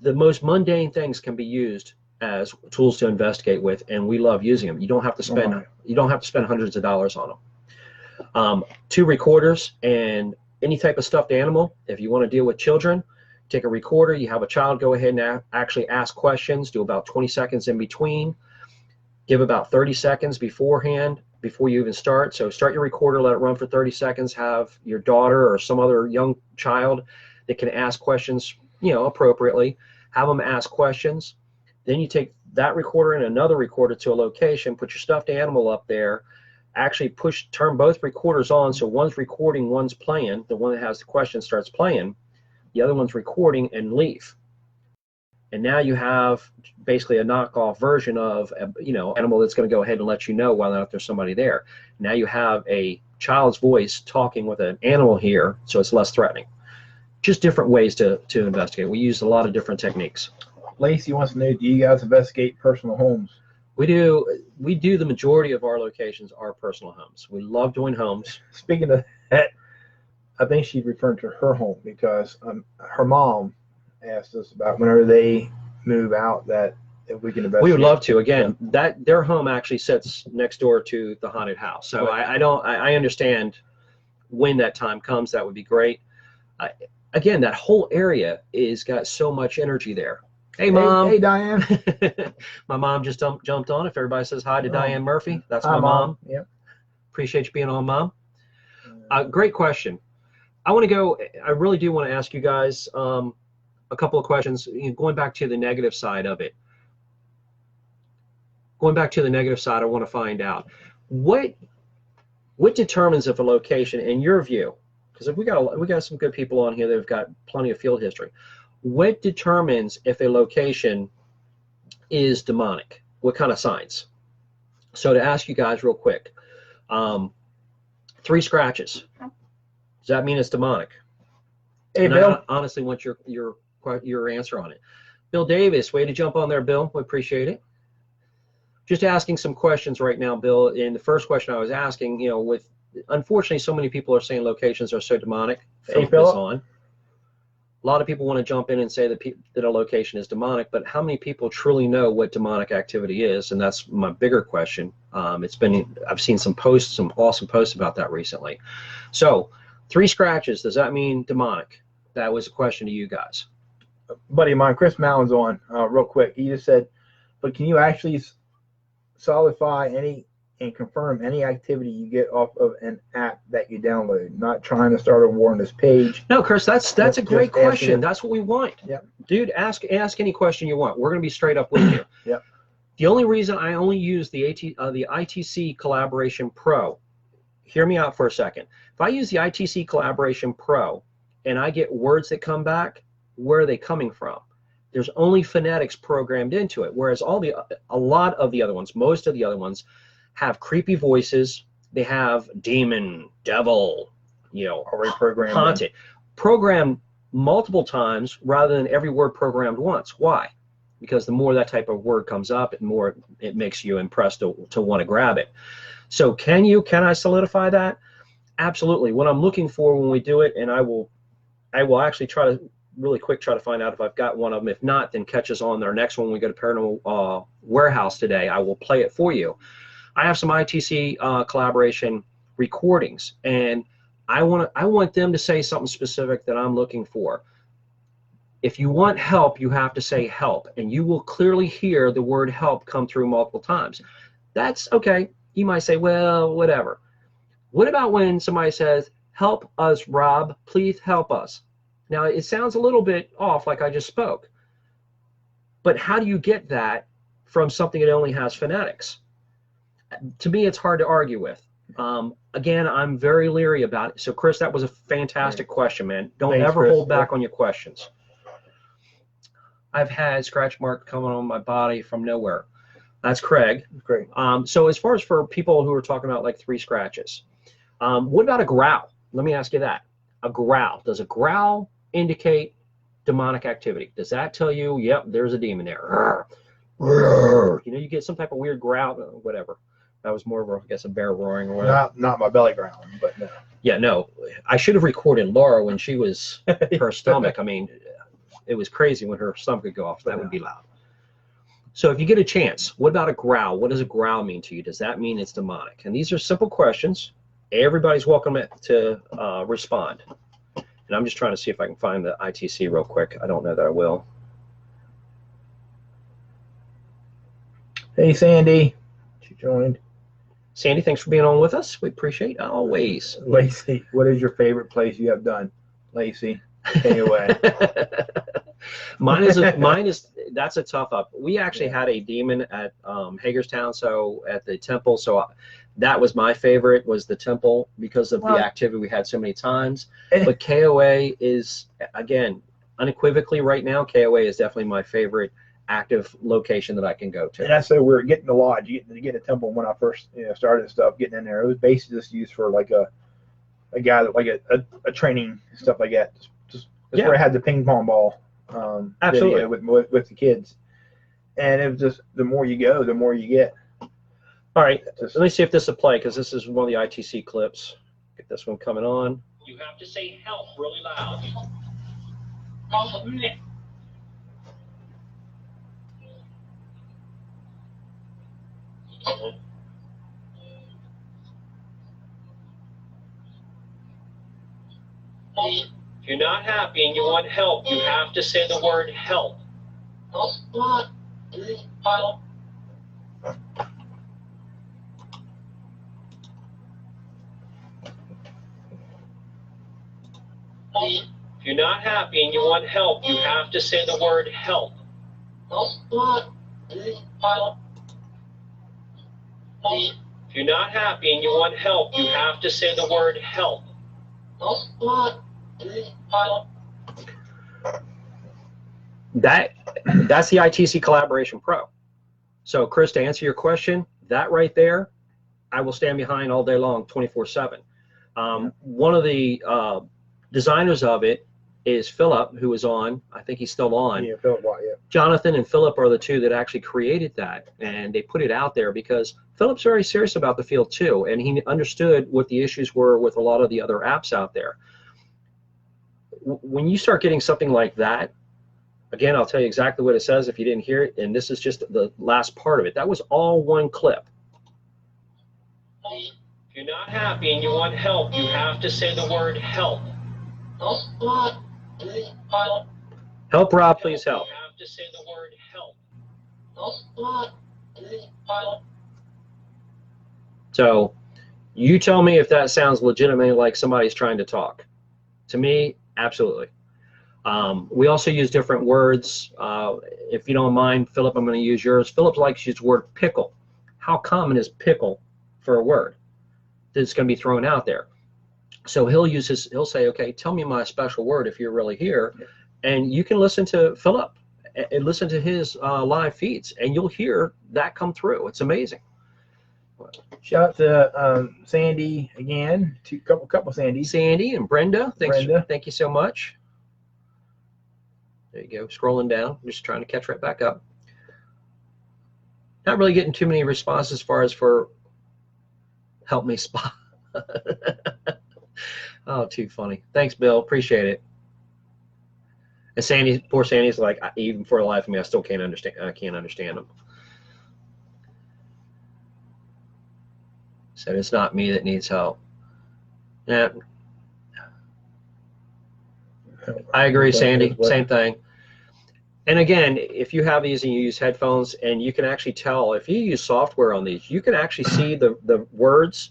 the most mundane things can be used as tools to investigate with, and we love using them. You don't have to spend hundreds of dollars on them. 2 recorders and any type of stuffed animal. If you want to deal with children, take a recorder, you have a child go ahead and actually ask questions, do about 20 seconds in between, give about 30 seconds beforehand before you even start. So start your recorder, let it run for 30 seconds, have your daughter or some other young child that can ask questions, appropriately, have them ask questions. Then you take that recorder and another recorder to a location, put your stuffed animal up there, actually turn both recorders on, so one's recording, one's playing. The one that has the question starts playing, the other one's recording, and leave. And now you have basically a knockoff version of animal that's going to go ahead and let you know whether or not there's somebody there. Now you have a child's voice talking with an animal here, so it's less threatening. Just different ways to investigate. We use a lot of different techniques. Lacey wants to know, do you guys investigate personal homes? We do. The majority of our locations are personal homes. We love doing homes. Speaking of that, I think she's referring to her home, because her mom asked us about whenever they move out that if we can investigate. We would love to. Again, that their home actually sits next door to the haunted house. So I understand when that time comes. That would be great. Again, that whole area is got so much energy there. Hey, Mom. Hey, Diane. My mom just jumped on. If everybody says hi to Diane Murphy, that's my mom. Yep. Appreciate you being on, Mom. Great question. I really do want to ask you guys a couple of questions, going back to the negative side of it. Going back to the negative side, I want to find out what determines if a location, in your view, because we got some good people on here that have got plenty of field history. What determines if a location is demonic? What kind of signs? So to ask you guys real quick, 3 scratches. Does that mean it's demonic? Hey, and Bill. I honestly want your answer on it. Bill Davis, way to jump on there, Bill. We appreciate it. Just asking some questions right now, Bill. And the first question I was asking, unfortunately, so many people are saying locations are so demonic. Hey, Philip is Philip. on. A lot of people want to jump in and say that a location is demonic, but how many people truly know what demonic activity is? And that's my bigger question. I've seen some posts, some awesome posts about that recently. So 3 scratches, does that mean demonic? That was a question to you guys. Buddy of mine, Chris Mallon's on real quick. He just said, but can you actually solidify any and confirm any activity you get off of an app that you download? Not trying to start a war on this page. No, Chris, that's a great question. That's what we want. Yep. Dude, ask any question you want. We're going to be straight up with you. Yep. The only reason I only use the ITC Collaboration Pro, hear me out for a second. If I use the ITC Collaboration Pro and I get words that come back, where are they coming from? There's only phonetics programmed into it, whereas a lot of the other ones, most of the other ones, have creepy voices. They have demon, devil, Already programmed. haunted, programmed multiple times rather than every word programmed once. Why? Because the more that type of word comes up, the more it makes you impressed to want to grab it. So can I solidify that? Absolutely. What I'm looking for when we do it, and I will actually try to find out if I've got one of them. If not, then catch us on our next one when we go to Paranormal Warehouse today. I will play it for you. I have some ITC collaboration recordings, and I want them to say something specific that I'm looking for. If you want help, you have to say help, and you will clearly hear the word help come through multiple times. That's okay. You might say, well, whatever. What about when somebody says, help us, Rob, please help us? Now, it sounds a little bit off like I just spoke, but how do you get that from something that only has phonetics? To me, it's hard to argue with. Again, I'm very leery about it. So, Chris, that was a fantastic question, man. Don't ever Chris. hold back on your questions. I've had scratch mark coming on my body from nowhere. That's Craig. Great. So as far as for people who are talking about like 3 scratches, what about a growl? Let me ask you that. A growl. Does a growl indicate demonic activity? Does that tell you, yep, there's a demon there? You get some type of weird growl, whatever. That was more of a, I guess, a bear roaring or whatever. Not my belly growling, but no. Yeah, no. I should have recorded Laura when she was, her stomach. I mean, it was crazy when her stomach would go off. That would be loud. So if you get a chance, what about a growl? What does a growl mean to you? Does that mean it's demonic? And these are simple questions. Everybody's welcome to respond. And I'm just trying to see if I can find the ITC real quick. I don't know that I will. Hey, Sandy. She joined. Sandy, thanks for being on with us. We appreciate it always. Lacey, what is your favorite place you have done? Lacey, anyway. Mine is that's a tough up. We actually had a demon at Hagerstown, so at the temple. So that was my favorite, was the temple, because of the activity we had so many times. But KOA is, again, unequivocally right now, KOA is definitely my favorite active location that I can go to. And that's so we're getting the lodge, getting a temple. When I first started stuff, getting in there, it was basically just used for like a guy that like a training stuff like that. Just where I had the ping pong ball. Absolutely. With the kids, and it was just the more you go, the more you get. All right, let me see if this will play, because this is one of the ITC clips. Get this one coming on. You have to say help really loud. If you're not happy and you want help, you have to say the word help. If you're not happy and you want help, you have to say the word help. If you're not happy and you want help, you have to say the word help. That's the ITC Collaboration Pro. So, Chris, to answer your question, that right there, I will stand behind all day long, 24/7. One of the designers of it is Philip, who was on. I think he's still on. Yeah, Philip Watt, yeah. Jonathan and Philip are the two that actually created that, and they put it out there because Philip's very serious about the field too, and he understood what the issues were with a lot of the other apps out there. When you start getting something like that, again, I'll tell you exactly what it says if you didn't hear it, and this is just the last part of it. That was all one clip. If you're not happy and you want help, you have to say the word help. Help Rob, please help. You have to say the word help. So you tell me if that sounds legitimately like somebody's trying to talk. To me, absolutely. We also use different words. If you don't mind, Philip, I'm going to use yours. Philip likes to use the word pickle. How common is pickle for a word that's going to be thrown out there? So he'll say, okay, tell me my special word if you're really here. And you can listen to Philip and listen to his live feeds, and you'll hear that come through. It's amazing. Shout out to Sandy again. Couple Sandys. Sandy and Brenda. Thank you so much. There you go. Scrolling down. Just trying to catch right back up. Not really getting too many responses as far as for help me spot. Oh, too funny. Thanks, Bill. Appreciate it. And Sandy, poor Sandy's like, even for the life of me, I still can't understand. I can't understand them. Said it's not me that needs help. Yeah, I agree, Sandy. Same thing. And again, if you have these and you use headphones, and you can actually tell, if you use software on these, you can actually see the words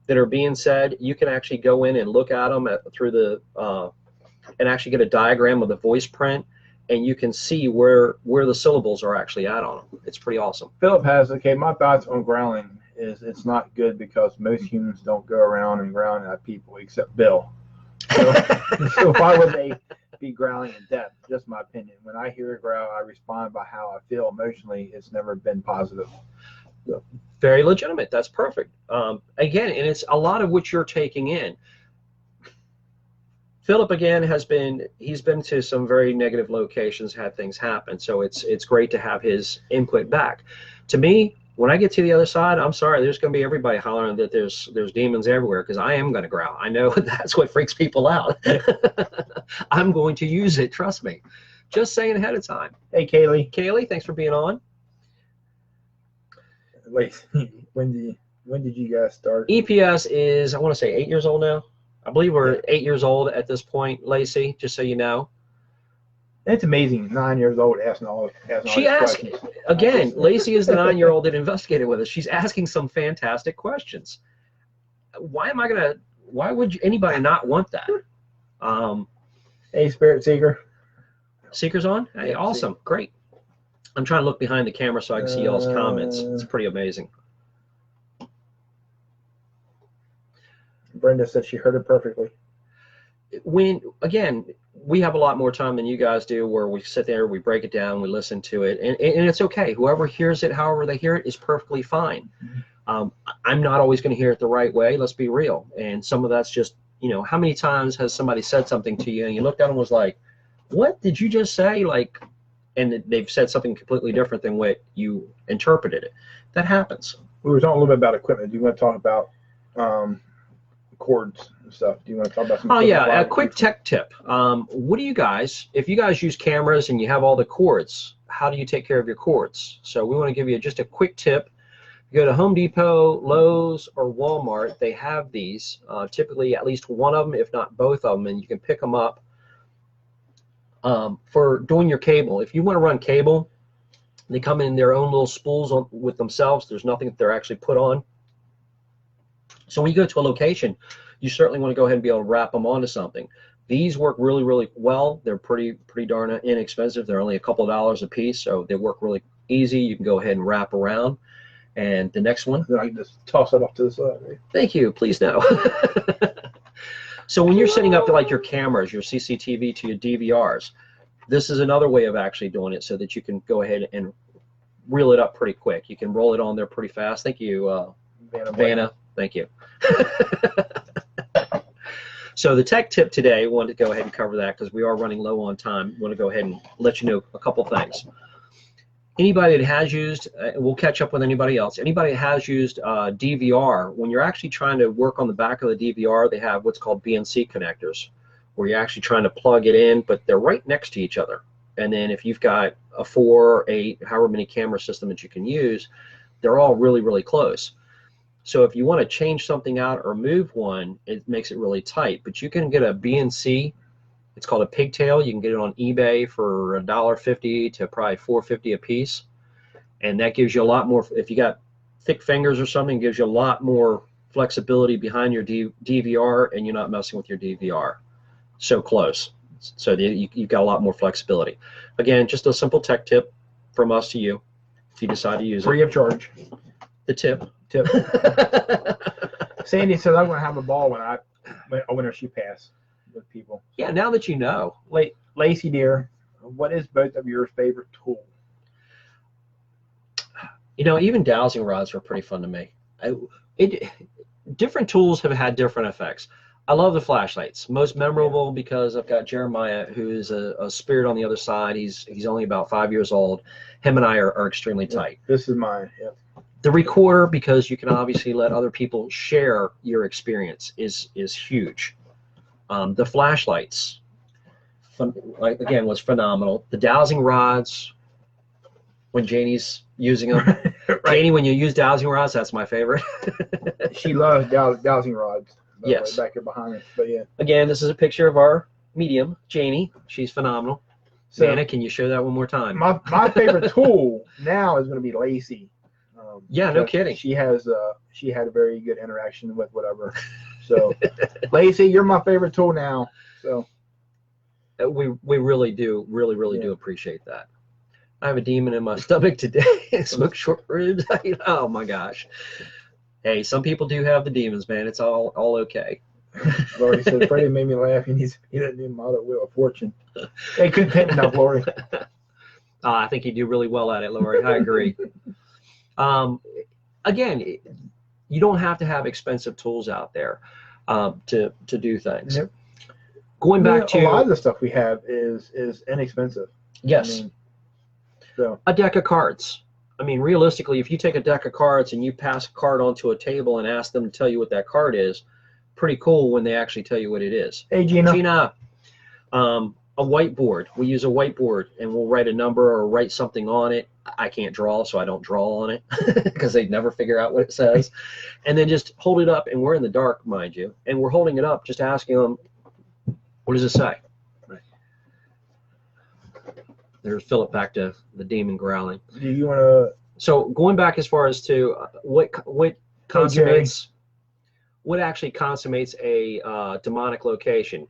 that are being said. You can actually go in and look at them through the and actually get a diagram of the voice print, and you can see where the syllables are actually at on them. It's pretty awesome. Philip has, okay, my thoughts on growling is it's not good because most humans don't go around and growling at people except Bill. So why would they be growling in depth? Just my opinion. When I hear a growl, I respond by how I feel emotionally. It's never been positive. So. Very legitimate. That's perfect. Again, and it's a lot of what you're taking in. Philip again he's been to some very negative locations, had things happen. So it's great to have his input back. To me, when I get to the other side, I'm sorry, there's going to be everybody hollering that there's demons everywhere, because I am going to growl. I know that's what freaks people out. I'm going to use it, trust me. Just saying ahead of time. Hey, Kaylee. Kaylee, thanks for being on. Wait, when did you guys start? EPS is, I want to say, 8 years old now. I believe we're 8 years old at this point, Lacey, just so you know. It's amazing. 9 years old asking all she asked questions. Again, Lacey is the 9-year-old that investigated with us. She's asking some fantastic questions. Why would anybody not want that? Hey, Spirit Seeker. Seeker's on? Hey, Yeah, awesome. Great. I'm trying to look behind the camera so I can see y'all's comments. It's pretty amazing. Brenda said she heard it perfectly. Again, we have a lot more time than you guys do, where we sit there, we break it down, we listen to it, and it's okay. Whoever hears it, however they hear it, is perfectly fine. I'm not always going to hear it the right way, let's be real. And some of that's just, how many times has somebody said something to you and you looked at them and was like, what did you just say? Like, and they've said something completely different than what you interpreted it. That happens. We were talking a little bit about equipment. Do you want to talk about cords and stuff? Do you want to talk about some? Oh yeah, a quick tech tip. What do you guys, if you guys use cameras and you have all the cords, how do you take care of your cords? So we want to give you just a quick tip. You go to Home Depot, Lowe's, or Walmart. They have these, typically at least one of them, if not both of them, and you can pick them up for doing your cable. If you want to run cable, they come in their own little spools with themselves. There's nothing that they're actually put on. So when you go to a location, you certainly want to go ahead and be able to wrap them onto something. These work really, really well. They're pretty darn inexpensive. They're only a couple of dollars a piece, so they work really easy. You can go ahead and wrap around. And the next one. Then I can just toss it off to the side. Right? Thank you. Please no. So when you're setting up like your cameras, your CCTV to your DVRs, this is another way of actually doing it so that you can go ahead and reel it up pretty quick. You can roll it on there pretty fast. Thank you, Vanna. Thank you. So the tech tip today, I wanted to go ahead and cover that because we are running low on time. I want to go ahead and let you know a couple things. Anybody that has used, we'll catch up with anybody else. Anybody that has used DVR, when you're actually trying to work on the back of the DVR, they have what's called BNC connectors, where you're actually trying to plug it in, but they're right next to each other. And then if you've got a 4, 8, however many camera system that you can use, they're all really, really close. So if you want to change something out or move one, it makes it really tight. But you can get a BNC. It's called a pigtail. You can get it on eBay for $1.50 to probably $4.50 a piece, and that gives you a lot more. If you got thick fingers or something, it gives you a lot more flexibility behind your DVR, and you're not messing with your DVR. So close. So you've got a lot more flexibility. Again, just a simple tech tip from us to you if you decide to use it. Free of charge. The tip. Sandy says I'm going to have a ball when I win a shoe pass with people. Yeah, now that you know. Lacey, dear, what is both of your favorite tool? You know, even dowsing rods were pretty fun to me. Different tools have had different effects. I love the flashlights. Most memorable because I've got Jeremiah, who is a spirit on the other side. He's only about 5 years old. Him and I are extremely tight. This is mine. Yep. The recorder, because you can obviously let other people share your experience, is huge. The flashlights, again, was phenomenal. The dowsing rods, when Janie's using them. Right. Janie, when you use dowsing rods, that's my favorite. She loves dowsing rods. Yes. Back here behind me. But yeah. Again, this is a picture of our medium, Janie. She's phenomenal. So, Anna, can you show that one more time? My favorite tool now is going to be Lacey. Yeah, no kidding. She had a very good interaction with whatever. So, Lacey, you're my favorite tool now. So, we really do, really do appreciate that. I have a demon in my stomach today. Smoke short ribs. Oh my gosh. Hey, some people do have the demons, man. It's all okay. Lori said Freddie made me laugh, and he doesn't even model Wheel of Fortune. They couldn't hit enough, Lori. I think you do really well at it, Lori. I agree. Again, you don't have to have expensive tools out there to do things. Yep. Going back to a lot of the stuff we have is inexpensive. Yes. So a deck of cards. I mean, realistically, if you take a deck of cards and you pass a card onto a table and ask them to tell you what that card is, pretty cool when they actually tell you what it is. Hey, Gina. Gina, a whiteboard. We use a whiteboard and we'll write a number or write something on it. I can't draw, so I don't draw on it because they'd never figure out what it says. And then just hold it up, and we're in the dark, mind you, and we're holding it up, just asking them, what does it say? Right. There's Philip back to the demon growling. Do you want to? So going back as far as to what consummates, what actually consummates a demonic location?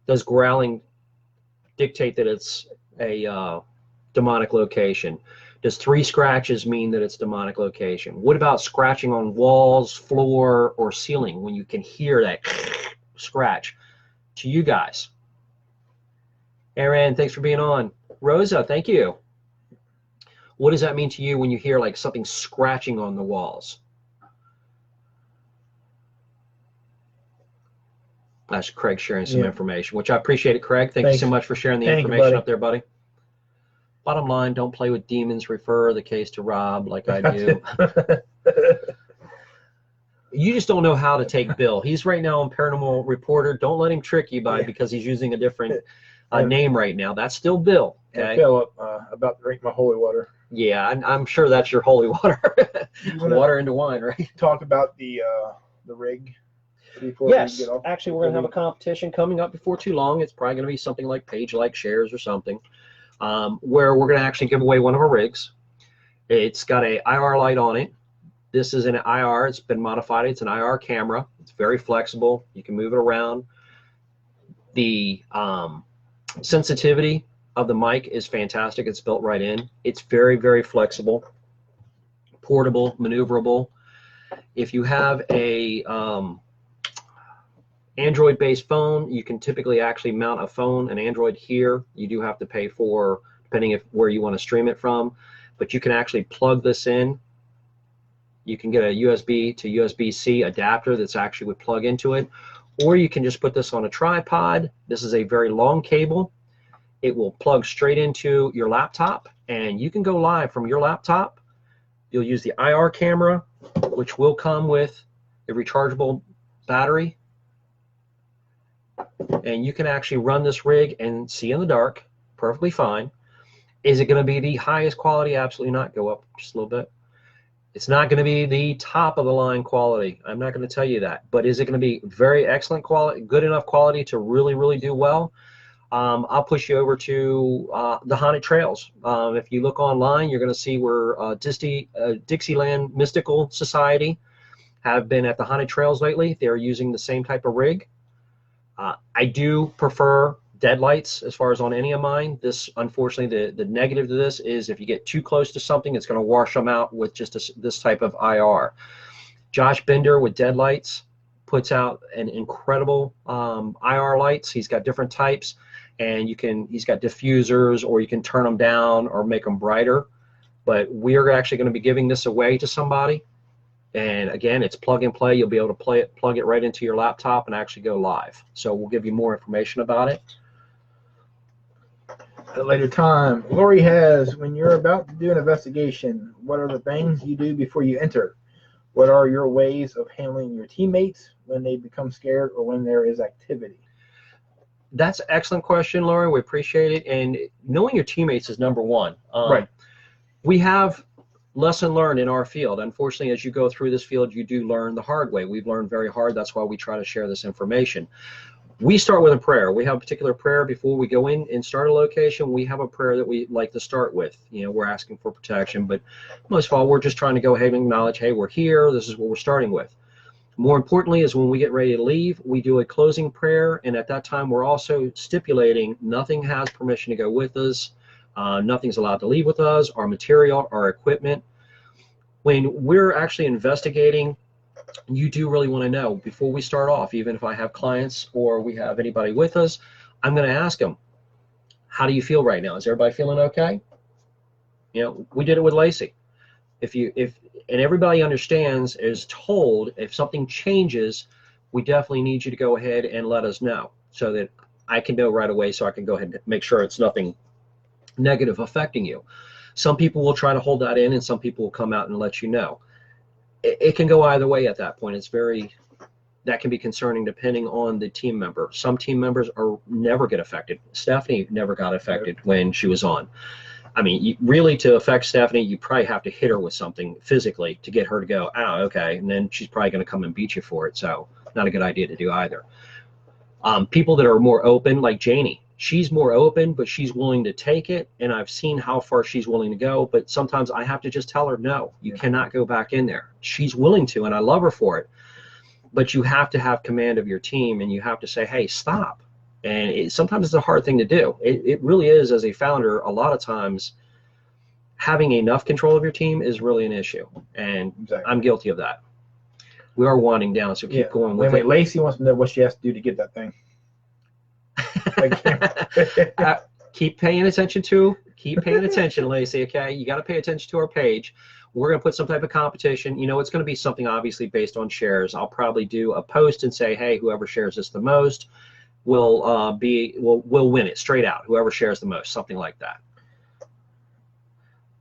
Does growling dictate that it's a demonic location? Does 3 scratches mean that it's demonic location? What about scratching on walls, floor, or ceiling when you can hear that scratch? To you guys. Aaron, thanks for being on. Rosa, thank you. What does that mean to you when you hear like something scratching on the walls? That's Craig sharing some information, which I appreciate it, Craig. Thank you so much for sharing the information up there, buddy. Bottom line, don't play with demons. Refer the case to Rob like I do. You just don't know how to take Bill. He's right now on Paranormal Reporter. Don't let him trick you because he's using a different name right now. That's still Bill. Okay? Philip, about to drink my holy water. Yeah, I'm sure that's your holy water. Water into wine, right? Talk about the rig. Yes, actually, we're going to have a competition coming up before too long. It's probably going to be something like page like shares or something, where we're going to actually give away one of our rigs. It's got a IR light on it. This is an IR. It's been modified. It's an IR camera. It's very flexible. You can move it around. The sensitivity of the mic is fantastic. It's built right in. It's very, very flexible, portable, maneuverable. If you have a Android-based phone, you can typically actually mount a phone, an Android here. You do have to pay for, depending where you want to stream it from, but you can actually plug this in. You can get a USB to USB-C adapter that's actually would plug into it, or you can just put this on a tripod. This is a very long cable. It will plug straight into your laptop, and you can go live from your laptop. You'll use the IR camera, which will come with a rechargeable battery, and you can actually run this rig and see in the dark perfectly fine. Is it going to be the highest quality? Absolutely not. Go up just a little bit. It's not going to be the top of the line quality. I'm not going to tell you that. But is it going to be very excellent quality, good enough quality to really, really do well? I'll push you over to the Haunted Trails. If you look online, you're going to see where Dixieland Mystical Society have been at the Haunted Trails lately. They're using the same type of rig. I do prefer deadlights as far as on any of mine. This, unfortunately, the negative to this is if you get too close to something, it's going to wash them out with just this type of IR. Josh Bender with Deadlights puts out an incredible IR lights. He's got different types, and he's got diffusers, or you can turn them down or make them brighter. But we're actually going to be giving this away to somebody. And again, it's plug and play. You'll be able to plug it right into your laptop and actually go live. So we'll give you more information about it at a later time. Lori has, when you're about to do an investigation, what are the things you do before you enter? What are your ways of handling your teammates when they become scared or when there is activity? That's an excellent question, Lori. We appreciate it. And knowing your teammates is number one. Right. We have lesson learned in our field. Unfortunately, as you go through this field, you do learn the hard way. We've learned very hard. That's why we try to share this information. We start with a prayer. We have a particular prayer before we go in and start a location. We have a prayer that we like to start with. You know, we're asking for protection, but most of all, we're just trying to go ahead and acknowledge, hey, we're here. This is what we're starting with. More importantly is when we get ready to leave, we do a closing prayer, and at that time, we're also stipulating nothing has permission to go with us. Nothing's allowed to leave with us, our material, our equipment. When we're actually investigating, you do really want to know before we start off, even if I have clients or we have anybody with us, I'm going to ask them, how do you feel right now? Is everybody feeling okay? You know, we did it with Lacey. And everybody understands, is told, if something changes, we definitely need you to go ahead and let us know so that I can know right away, so I can go ahead and make sure it's nothing negative affecting you. Some people will try to hold that in, and some people will come out and let you know. It can go either way at that point. That can be concerning depending on the team member. Some team members never get affected. Stephanie never got affected when she was on. I mean, really, to affect Stephanie, you probably have to hit her with something physically to get her to go, oh, okay, and then she's probably going to come and beat you for it. So not a good idea to do either. People that are more open, like Janie, she's more open, but she's willing to take it, and I've seen how far she's willing to go, but sometimes I have to just tell her, no, you cannot go back in there. She's willing to, and I love her for it, but you have to have command of your team, and you have to say, hey, stop. And sometimes it's a hard thing to do. It really is, as a founder, a lot of times having enough control of your team is really an issue, and exactly. I'm guilty of that. We are winding down, so keep going with it. Lacey wants to know what she has to do to get that thing. Keep paying attention, Lacey, okay? You got to pay attention to our page. We're going to put some type of competition. You know, it's going to be something obviously based on shares. I'll probably do a post and say, hey, whoever shares this the most will win it straight out. Whoever shares the most, something like that.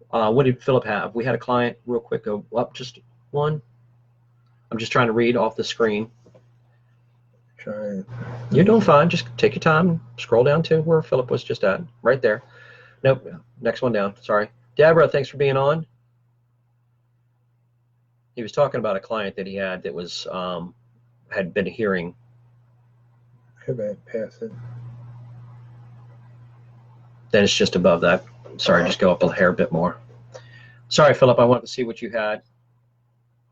What did Philip have? We had a client, real quick, go up just one. I'm just trying to read off the screen. You're doing fine. Just take your time. Scroll down to where Philip was just at. Right there. Nope. Next one down. Sorry. Deborah, thanks for being on. He was talking about a client that he had that was had been hearing. Pass it. Then it's just above that. Sorry, just go up a hair bit more. Sorry, Philip. I wanted to see what you had.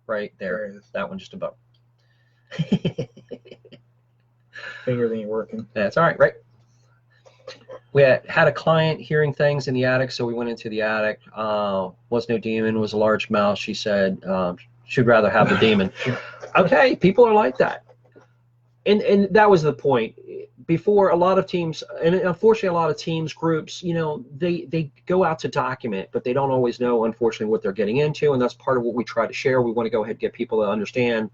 Right there. That one just above. Fingers ain't working. That's all right, right? We had a client hearing things in the attic, so we went into the attic. Was no demon, was a large mouse. She said she'd rather have the demon. Okay, people are like that. And that was the point. Before, a lot of teams, and unfortunately a lot of teams, groups, you know, they go out to document, but they don't always know, unfortunately, what they're getting into, and that's part of what we try to share. We want to go ahead and get people to understand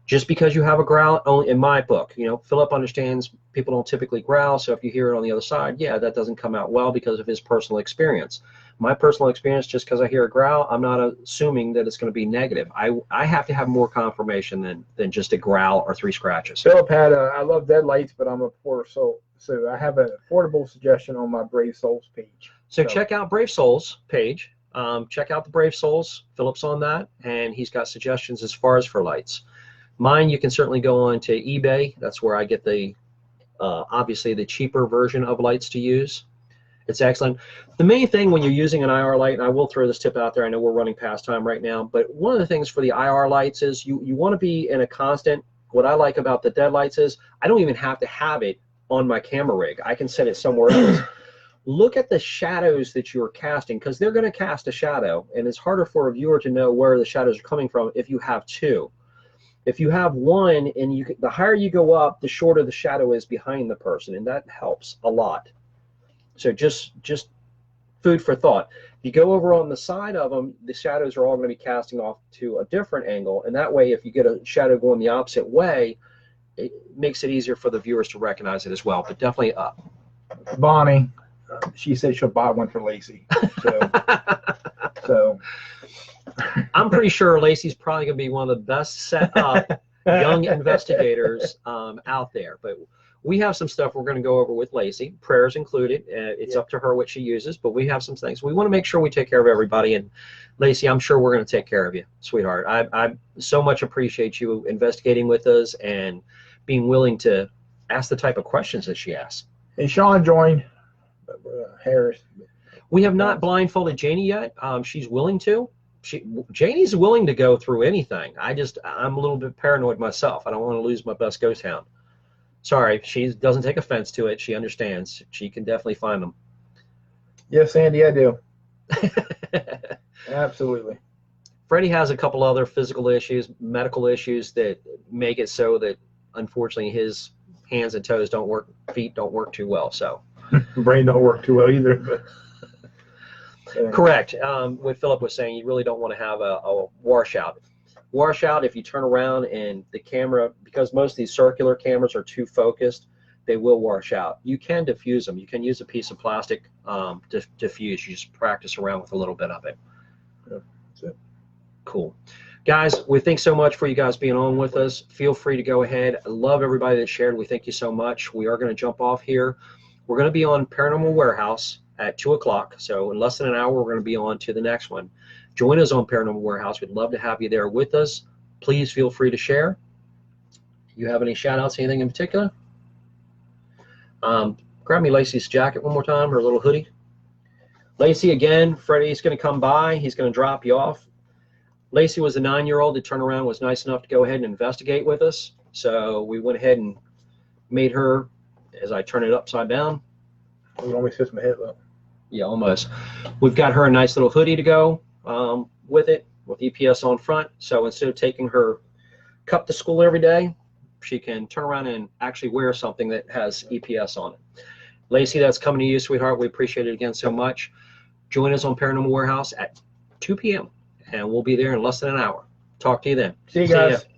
Just because you have a growl, only in my book, Philip understands people don't typically growl, so if you hear it on the other side, yeah, that doesn't come out well because of his personal experience. My personal experience, just because I hear a growl, I'm not assuming that it's going to be negative. I have to have more confirmation than just a growl or 3 scratches. Philip had I love deadlights, but I'm a poor soul, so I have an affordable suggestion on my Brave Souls page. So check out Brave Souls page. Check out the Brave Souls. Philip's on that, and he's got suggestions as far as for lights. Mine, you can certainly go on to eBay. That's where I get the, obviously, the cheaper version of lights to use. It's excellent. The main thing when you're using an IR light, and I will throw this tip out there, I know we're running past time right now, but one of the things for the IR lights is you want to be in a constant, what I like about the deadlights is I don't even have to have it on my camera rig. I can set it somewhere else. Look at the shadows that you're casting, because they're going to cast a shadow, and it's harder for a viewer to know where the shadows are coming from if you have 2. If you have 1, and the higher you go up, the shorter the shadow is behind the person, and that helps a lot. So just food for thought. If you go over on the side of them, the shadows are all going to be casting off to a different angle, and that way if you get a shadow going the opposite way, it makes it easier for the viewers to recognize it as well, but definitely up. Bonnie, she said she'll buy one for Lacey. So I'm pretty sure Lacey's probably going to be one of the best set up young investigators out there. But we have some stuff we're going to go over with Lacey, prayers included. It's up to her what she uses, but we have some things. We want to make sure we take care of everybody. And Lacey, I'm sure we're going to take care of you, sweetheart. I so much appreciate you investigating with us and being willing to ask the type of questions that she asks. And Sean joined Harris. We have not blindfolded Janie yet. She's willing to. Janie's willing to go through anything. I'm a little bit paranoid myself. I don't want to lose my best ghost hound. Sorry, she doesn't take offense to it. She understands. She can definitely find them. Yes, Andy, I do. Absolutely. Freddie has a couple other physical issues, medical issues that make it so that unfortunately his hands and toes don't work, feet don't work too well. So brain don't work too well either. But correct. What Philip was saying, you really don't want to have a washout. Washout, if you turn around and the camera, because most of these circular cameras are too focused, they will wash out. You can diffuse them. You can use a piece of plastic to diffuse. You just practice around with a little bit of it. Yeah, that's it. Cool. Guys, we thank so much for you guys being on with us. Feel free to go ahead. I love everybody that shared. We thank you so much. We are going to jump off here. We're going to be on Paranormal Warehouse at 2 o'clock. So in less than an hour, we're going to be on to the next one. Join us on Paranormal Warehouse. We'd love to have you there with us. Please feel free to share. You have any shout outs, anything in particular? Grab me Lacey's jacket one more time, her little hoodie. Lacey, again, Freddie's going to come by. He's going to drop you off. Lacey was a 9-year-old that turned around, was nice enough to go ahead and investigate with us. So we went ahead and made her, as I turn it upside down. It almost hits my head though. Yeah, almost. We've got her a nice little hoodie to go with it, with EPS on front. So instead of taking her cup to school every day, she can turn around and actually wear something that has EPS on it. Lacey, that's coming to you, sweetheart. We appreciate it again so much. Join us on Paranormal Warehouse at 2 p.m. and we'll be there in less than an hour. Talk to you then. See you guys. ya.